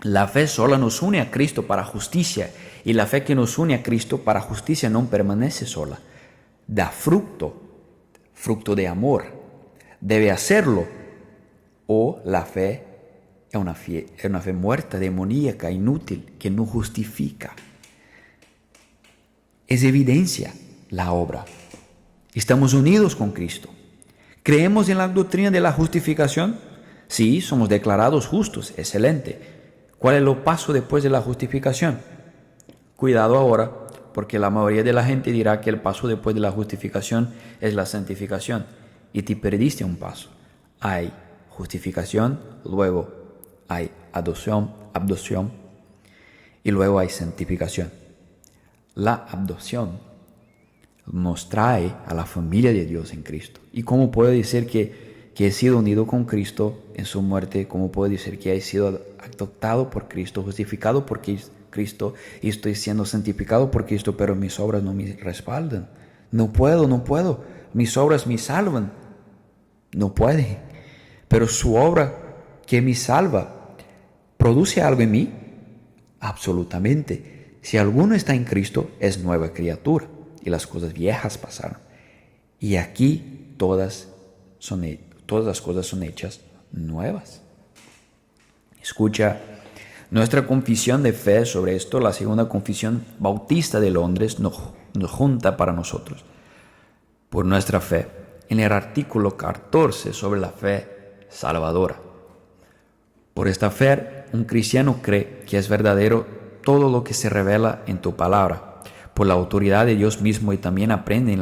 A: La fe sola nos une a Cristo para justicia, y la fe que nos une a Cristo para justicia no permanece sola. Da fruto de amor. Debe hacerlo, o la fe es una fe muerta, demoníaca, inútil, que no justifica. Es evidencia la obra. Estamos unidos con Cristo. ¿Creemos en la doctrina de la justificación? Sí, somos declarados justos. Excelente. ¿Cuál es el paso después de la justificación? Cuidado ahora, porque la mayoría de la gente dirá que el paso después de la justificación es la santificación, y te perdiste un paso. Hay justificación, luego hay adopción, y luego hay santificación. La adopción nos trae a la familia de Dios en Cristo. ¿Y cómo puedo decir que que he sido unido con Cristo en su muerte, ¿cómo puedo decir que he sido adoptado por Cristo, justificado por Cristo y estoy siendo santificado por Cristo, pero mis obras no me respaldan? No puedo. Mis obras me salvan. No puede. Pero su obra que me salva, ¿produce algo en mí? Absolutamente. Si alguno está en Cristo, es nueva criatura y las cosas viejas pasaron. Y aquí todas las cosas son hechas nuevas. Escucha, nuestra confesión de fe sobre esto, la segunda confesión bautista de Londres, nos junta para nosotros. Por nuestra fe, en el artículo 14 sobre la fe salvadora. Por esta fe, un cristiano cree que es verdadero todo lo que se revela en tu palabra, por la autoridad de Dios mismo, y también aprende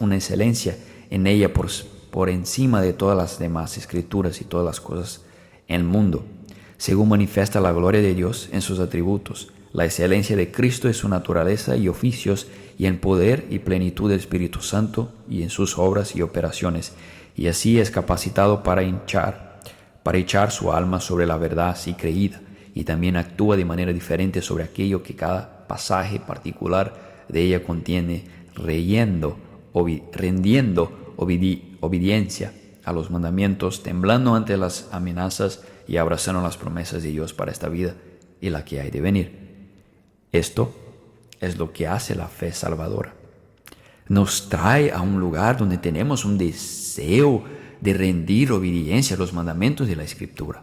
A: una excelencia en ella por encima de todas las demás escrituras y todas las cosas en el mundo, según manifiesta la gloria de Dios en sus atributos, la excelencia de Cristo en su naturaleza y oficios, y en poder y plenitud del Espíritu Santo, y en sus obras y operaciones, y así es capacitado para echar su alma sobre la verdad así creída, y también actúa de manera diferente sobre aquello que cada pasaje particular de ella contiene, rendiendo obediencia a los mandamientos, temblando ante las amenazas y abrazando las promesas de Dios para esta vida y la que hay de venir. Esto es lo que hace la fe salvadora. Nos trae a un lugar donde tenemos un deseo de rendir obediencia a los mandamientos de la Escritura.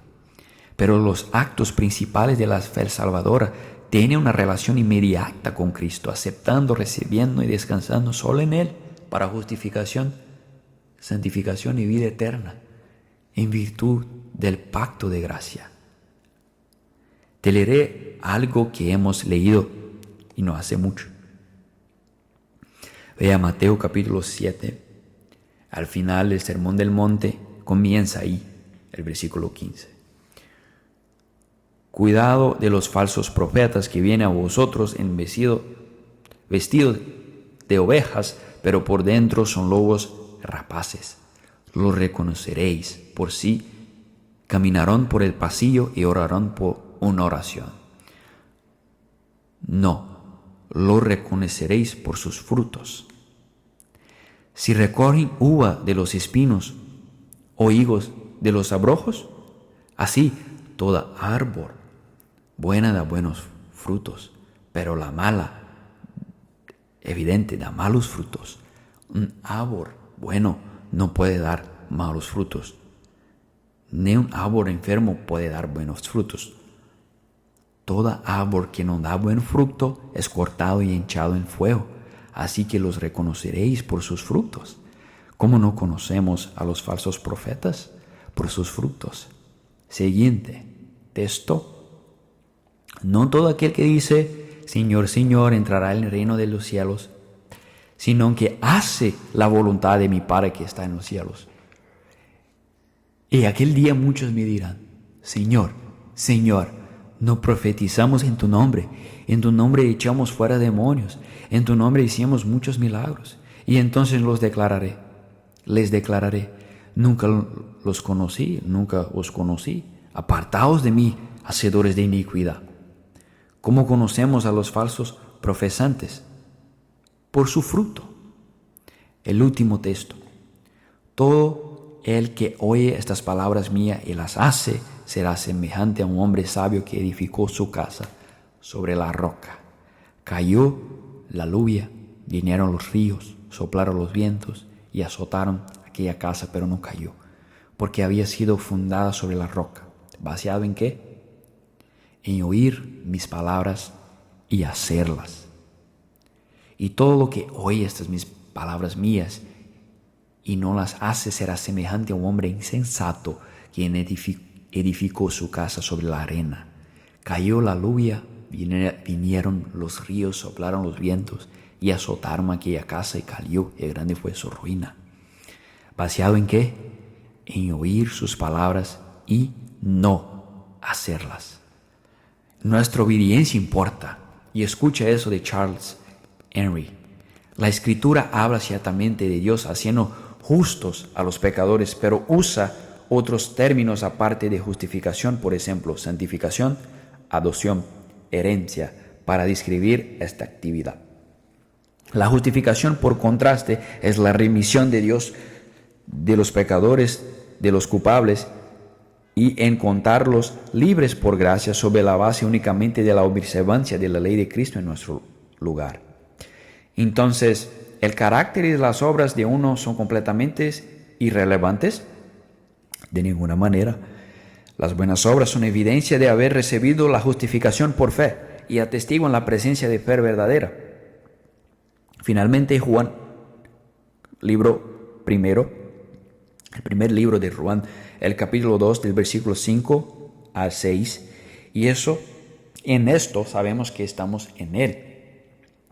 A: Pero los actos principales de la fe salvadora tienen una relación inmediata con Cristo, aceptando, recibiendo y descansando solo en Él para justificación, santificación y vida eterna, en virtud del pacto de gracia. Te leeré algo que hemos leído y no hace mucho. Ve a Mateo capítulo 7. Al final el Sermón del Monte comienza ahí, el versículo 15. Cuidado de los falsos profetas que vienen a vosotros en vestido de ovejas, pero por dentro son lobos rapaces. Los reconoceréis por sí. Caminarán por el pasillo y orarán por una oración. No, lo reconoceréis por sus frutos. Si recogen uva de los espinos o higos de los abrojos, así toda árbol buena da buenos frutos, pero la mala, evidente, da malos frutos. Un árbol bueno no puede dar malos frutos, ni un árbol enfermo puede dar buenos frutos. Toda árbol que no da buen fruto es cortado y echado en fuego. Así que los reconoceréis por sus frutos. ¿Cómo no conocemos a los falsos profetas? Por sus frutos. Siguiente texto. No todo aquel que dice, Señor, Señor, entrará en el reino de los cielos, sino que hace la voluntad de mi Padre que está en los cielos. Y aquel día muchos me dirán, Señor, Señor, no profetizamos en tu nombre echamos fuera demonios, en tu nombre hicimos muchos milagros. Y entonces les declararé, nunca os conocí, apartaos de mí, hacedores de iniquidad. ¿Cómo conocemos a los falsos profesantes? Por su fruto. El último texto. Todo el que oye estas palabras mías y las hace, será semejante a un hombre sabio que edificó su casa sobre la roca. Cayó la lluvia, vinieron los ríos, soplaron los vientos y azotaron aquella casa, pero no cayó, porque había sido fundada sobre la roca. ¿Basado en qué? En oír mis palabras y hacerlas. Y todo lo que oye estas mis palabras mías y no las hace será semejante a un hombre insensato quien edificó su casa sobre la arena. Cayó la lluvia, vinieron los ríos, soplaron los vientos y azotaron aquella casa y cayó, y grande fue su ruina. ¿Basado en qué? En oír sus palabras y no hacerlas. Nuestra obediencia importa. Y escucha eso de Charles Henry. La Escritura habla ciertamente de Dios haciendo justos a los pecadores, pero usa otros términos aparte de justificación, por ejemplo, santificación, adopción, herencia, para describir esta actividad. La justificación, por contraste, es la remisión de Dios de los pecadores, de los culpables, y encontrarlos libres por gracia sobre la base únicamente de la observancia de la ley de Cristo en nuestro lugar. Entonces, ¿el carácter y las obras de uno son completamente irrelevantes? De ninguna manera. Las buenas obras son evidencia de haber recibido la justificación por fe y atestiguan la presencia de fe verdadera. Finalmente, Juan, el primer libro de Juan, el capítulo 2, del versículo 5 al 6, y en esto sabemos que estamos en Él.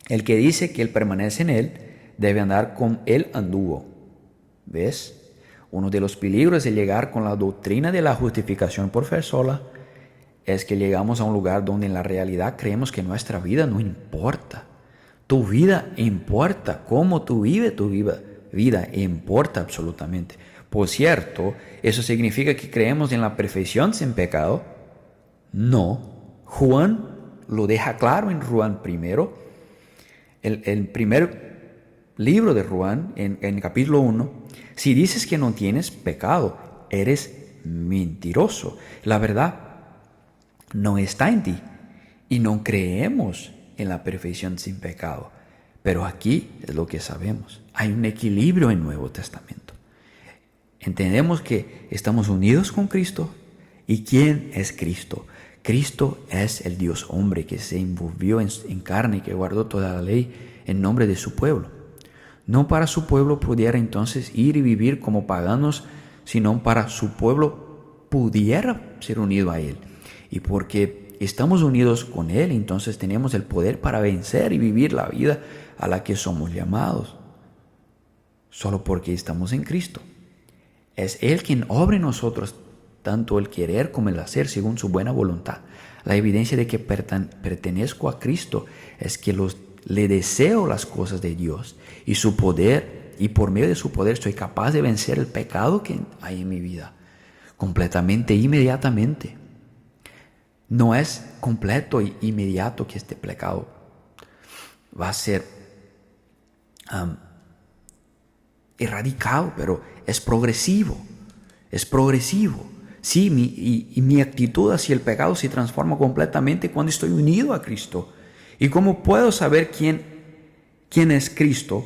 A: El que dice que Él permanece en Él, debe andar como Él anduvo. ¿Ves? Uno de los peligros de llegar con la doctrina de la justificación por fe sola es que llegamos a un lugar donde en la realidad creemos que nuestra vida no importa. Tu vida importa, cómo tú vives tu vida importa absolutamente. Por cierto, ¿eso significa que creemos en la perfección sin pecado? No. Juan lo deja claro en Juan primero. El primer libro de Juan, en el capítulo 1, si dices que no tienes pecado, eres mentiroso. La verdad no está en ti y no creemos en la perfección sin pecado. Pero aquí es lo que sabemos. Hay un equilibrio en el Nuevo Testamento. Entendemos que estamos unidos con Cristo. ¿Y quién es Cristo? Cristo es el Dios hombre que se envolvió en carne y que guardó toda la ley en nombre de su pueblo. No para su pueblo pudiera entonces ir y vivir como paganos, sino para su pueblo pudiera ser unido a Él. Y porque estamos unidos con Él, entonces tenemos el poder para vencer y vivir la vida a la que somos llamados. Solo porque estamos en Cristo. Es Él quien obra en nosotros tanto el querer como el hacer según su buena voluntad. La evidencia de que pertenezco a Cristo es que le deseo las cosas de Dios y su poder, y por medio de su poder soy capaz de vencer el pecado que hay en mi vida, completamente, inmediatamente. No es completo e inmediato que este pecado va a ser erradicado, pero es progresivo. Sí, mi actitud hacia el pecado se transforma completamente cuando estoy unido a Cristo. ¿Y cómo puedo saber quién es Cristo?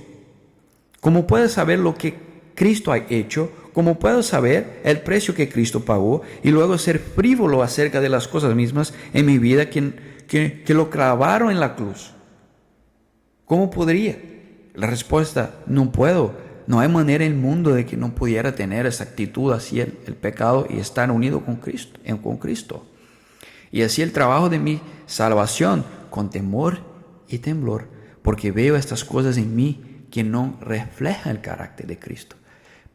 A: ¿Cómo puedo saber lo que Cristo ha hecho? ¿Cómo puedo saber el precio que Cristo pagó y luego ser frívolo acerca de las cosas mismas en mi vida que lo clavaron en la cruz? ¿Cómo podría? La respuesta, no puedo. No hay manera en el mundo de que no pudiera tener esa actitud hacia el pecado y estar unido con Cristo. Y así el trabajo de mi salvación con temor y temblor, porque veo estas cosas en mí que no reflejan el carácter de Cristo.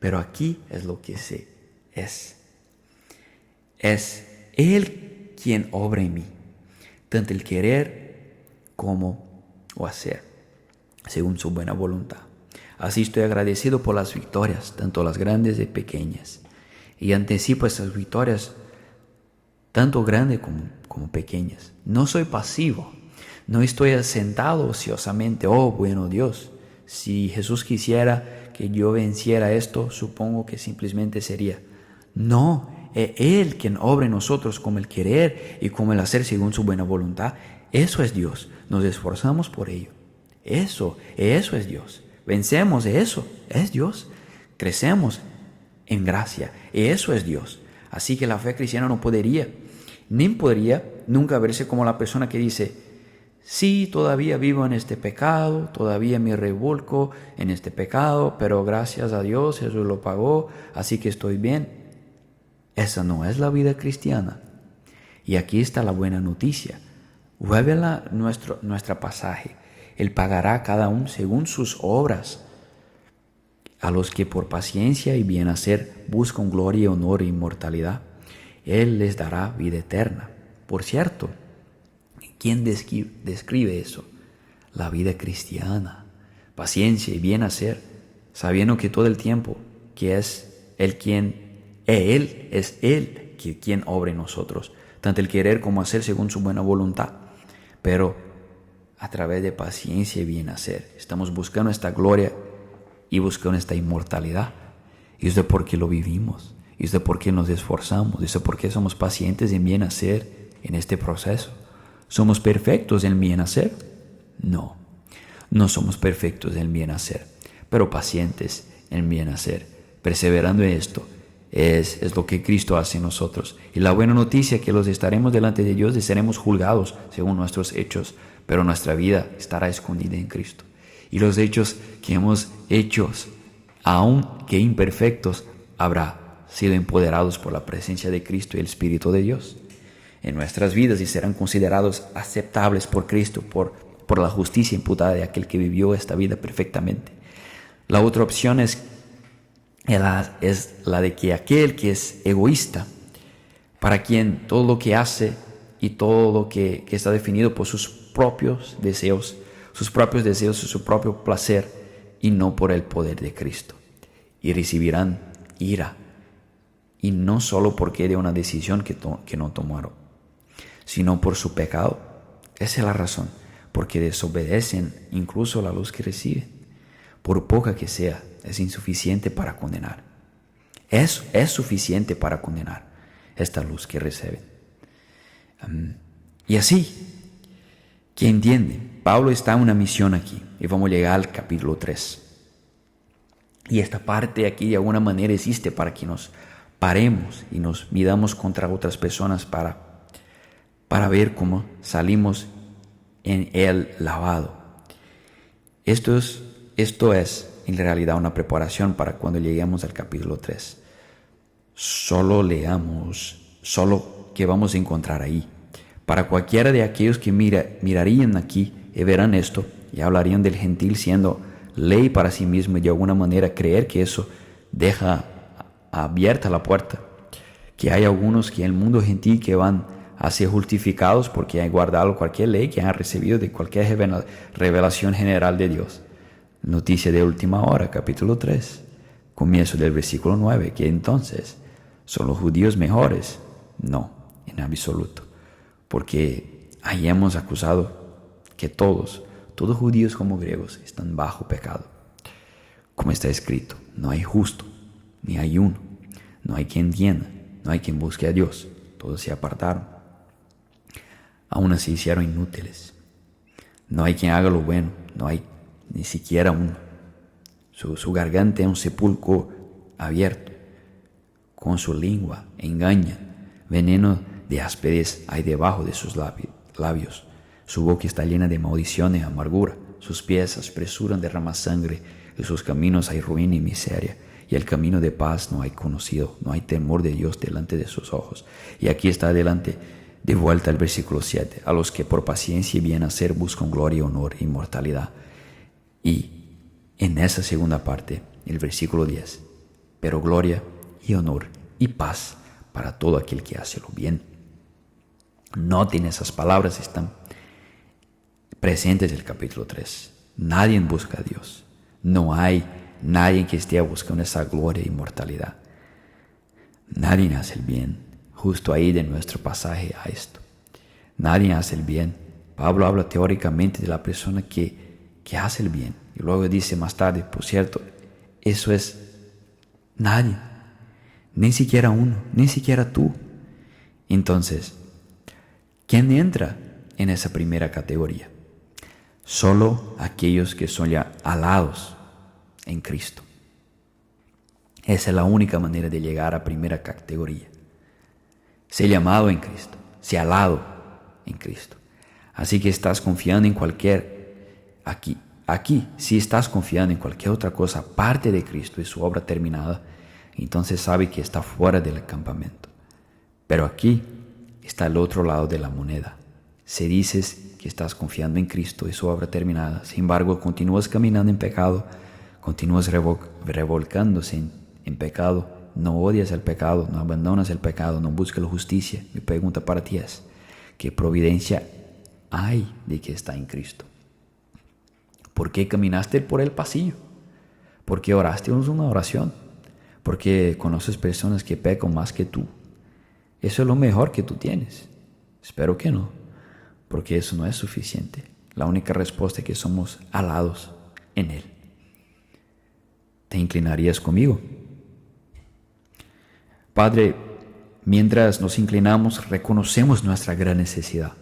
A: Pero aquí es lo que sé. Es Él quien obra en mí, tanto el querer como o hacer, según su buena voluntad. Así estoy agradecido por las victorias, tanto las grandes y pequeñas. Y anticipo estas victorias, tanto grandes como pequeñas. No soy pasivo. No estoy sentado ociosamente. Oh, bueno Dios, si Jesús quisiera que yo venciera esto, supongo que simplemente sería. No, es Él quien obra en nosotros como el querer y como el hacer según su buena voluntad. Eso es Dios. Nos esforzamos por ello. Eso es Dios. Vencemos, eso es Dios. Crecemos en gracia, eso es Dios. Así que la fe cristiana no podría nunca verse como la persona que dice: sí, todavía vivo en este pecado, todavía me revolco en este pecado, pero gracias a Dios Jesús lo pagó, así que estoy bien. Esa no es la vida cristiana. Y aquí está la buena noticia. Vuelve a nuestro pasaje. Él pagará a cada uno según sus obras. A los que por paciencia y bien hacer buscan gloria, honor e inmortalidad, Él les dará vida eterna. Por cierto, ¿quién describe eso? La vida cristiana. Paciencia y bien hacer. sabiendo que todo el tiempo que Él es Él quien obra en nosotros, tanto el querer como hacer según su buena voluntad. Pero a través de paciencia y bien hacer, estamos buscando esta gloria y buscando esta inmortalidad. Y eso es porque lo vivimos, y eso es porque nos esforzamos, y eso es porque somos pacientes en bien hacer en este proceso. ¿Somos perfectos en bien hacer? No, no somos perfectos en bien hacer, pero pacientes en bien hacer, perseverando en esto. Es lo que Cristo hace en nosotros. Y la buena noticia es que los estaremos delante de Dios y seremos juzgados según nuestros hechos, pero nuestra vida estará escondida en Cristo. Y los hechos que hemos hecho, aunque imperfectos, habrá sido empoderados por la presencia de Cristo y el Espíritu de Dios en nuestras vidas y serán considerados aceptables por Cristo, por la justicia imputada de aquel que vivió esta vida perfectamente. La otra opción es la de que aquel que es egoísta, para quien todo lo que hace y todo lo que está definido por sus propios deseos, su propio placer y no por el poder de Cristo. Y recibirán ira, y no solo porque de una decisión que no tomaron, sino por su pecado. Esa es la razón, porque desobedecen incluso la luz que reciben. Por poca que sea, es insuficiente para condenar. Es suficiente para condenar esta luz que reciben. Y así, que entiende, Pablo está en una misión aquí, y vamos a llegar al capítulo 3. Y esta parte aquí de alguna manera existe para que nos paremos y nos midamos contra otras personas para ver cómo salimos en el lavado. Esto es en realidad una preparación para cuando lleguemos al capítulo 3. Solo leamos, solo que vamos a encontrar ahí. Para cualquiera de aquellos que mirarían aquí y verán esto y hablarían del gentil siendo ley para sí mismo y de alguna manera creer que eso deja abierta la puerta, que hay algunos que en el mundo gentil que van a ser justificados porque han guardado cualquier ley que han recibido de cualquier revelación general de Dios. Noticia de última hora, capítulo 3, comienzo del versículo 9, que entonces, ¿son los judíos mejores? No, en absoluto, porque ahí hemos acusado que todos judíos como griegos, están bajo pecado. Como está escrito, no hay justo, ni hay uno, no hay quien entienda, no hay quien busque a Dios, todos se apartaron. Aún así hicieron inútiles. No hay quien haga lo bueno, no hay ni siquiera uno. Su garganta es un sepulcro abierto. Con su lengua engaña. Veneno de asperez hay debajo de sus labios. Su boca está llena de maldición y amargura. Sus pies apresuran derramar sangre. En sus caminos hay ruina y miseria. Y el camino de paz no hay conocido. No hay temor de Dios delante de sus ojos. Y aquí está adelante, de vuelta al versículo 7. A los que por paciencia y bien hacer buscan gloria, honor e inmortalidad. Y en esa segunda parte, el versículo 10. Pero gloria y honor y paz para todo aquel que hace lo bien. Noten, esas palabras están presentes en el capítulo 3. Nadie busca a Dios. No hay nadie que esté buscando esa gloria e inmortalidad. Nadie hace el bien. Justo ahí de nuestro pasaje a esto. Nadie hace el bien. Pablo habla teóricamente de la persona que hace el bien. Y luego dice más tarde, por cierto, eso es nadie. Ni siquiera uno, ni siquiera tú. Entonces, ¿quién entra en esa primera categoría? Solo aquellos que son ya alados en Cristo. Esa es la única manera de llegar a la primera categoría. Ser llamado en Cristo, ser alado en Cristo. Así que estás confiando en aquí, si estás confiando en cualquier otra cosa aparte de Cristo y su obra terminada, entonces sabe que está fuera del campamento. Pero aquí está el otro lado de la moneda. Si dices que estás confiando en Cristo y su obra terminada, sin embargo continúas caminando en pecado, continúas revolcándose en pecado, no odias el pecado, no abandonas el pecado, no buscas la justicia, mi pregunta para ti es, ¿qué providencia hay de que está en Cristo? ¿Por qué caminaste por el pasillo? porque oraste una oración, porque conoces personas que pecan más que tú. Eso es lo mejor que tú tienes. Espero que no, porque eso no es suficiente. La única respuesta es que somos alados en Él. ¿Te inclinarías conmigo? Padre, mientras nos inclinamos, reconocemos nuestra gran necesidad,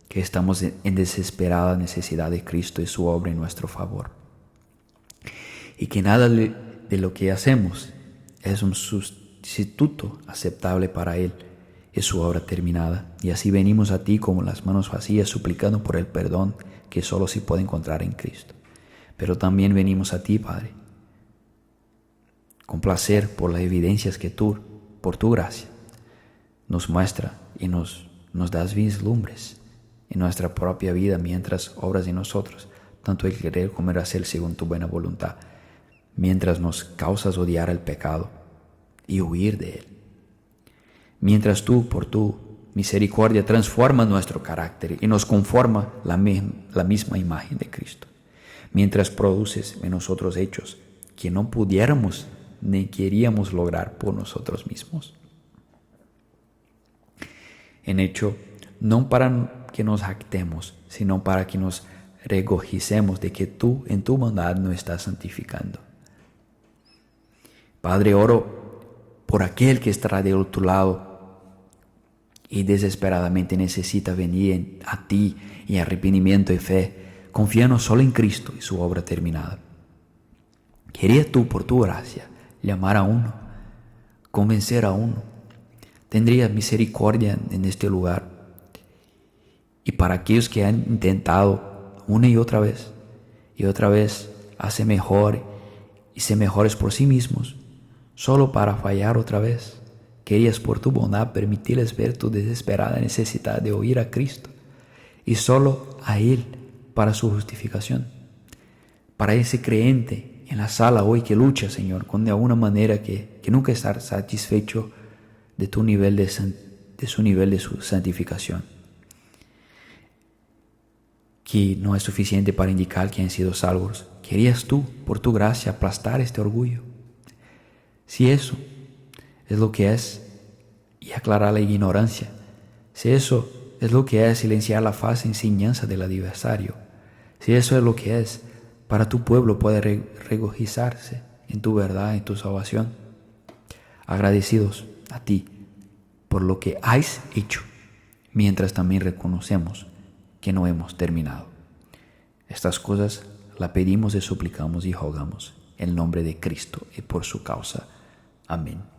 A: que estamos en desesperada necesidad de Cristo y su obra en nuestro favor. Y que nada de lo que hacemos es un sustituto aceptable para Él, es su obra terminada. Y así venimos a ti como las manos vacías, suplicando por el perdón que solo se puede encontrar en Cristo. Pero también venimos a ti, Padre, con placer por las evidencias que tú, por tu gracia, nos muestra y nos das vislumbres en nuestra propia vida mientras obras en nosotros, tanto el querer como el hacer según tu buena voluntad, mientras nos causas odiar el pecado y huir de él. Mientras tú, por tu misericordia, transformas nuestro carácter y nos conforma la misma imagen de Cristo. Mientras produces en nosotros hechos que no pudiéramos ni queríamos lograr por nosotros mismos. En hecho, no para que nos jactemos, sino para que nos regocijemos de que tú en tu bondad nos estás santificando. Padre, oro por aquel que está de otro lado y desesperadamente necesita venir a ti en arrepentimiento y fe, confiando solo en Cristo y su obra terminada. ¿Querías tú, por tu gracia, llamar a uno, convencer a uno? ¿Tendrías misericordia en este lugar? Y para aquellos que han intentado una y otra vez hacer mejor y ser mejores por sí mismos, solo para fallar otra vez, querías por tu bondad permitirles ver tu desesperada necesidad de oír a Cristo y solo a Él para su justificación. Para ese creyente en la sala hoy que lucha, Señor, con de alguna manera que nunca está satisfecho de tu nivel de su nivel de su santificación, que no es suficiente para indicar que han sido salvos. ¿Querías tú, por tu gracia, aplastar este orgullo? Si eso es lo que es, y aclarar la ignorancia, si eso es lo que es silenciar la falsa enseñanza del adversario, si eso es lo que es para tu pueblo poder regocijarse en tu verdad, en tu salvación, agradecidos a ti por lo que has hecho, mientras también reconocemos que no hemos terminado. Estas cosas las pedimos y suplicamos y rogamos en nombre de Cristo y por su causa. Amén.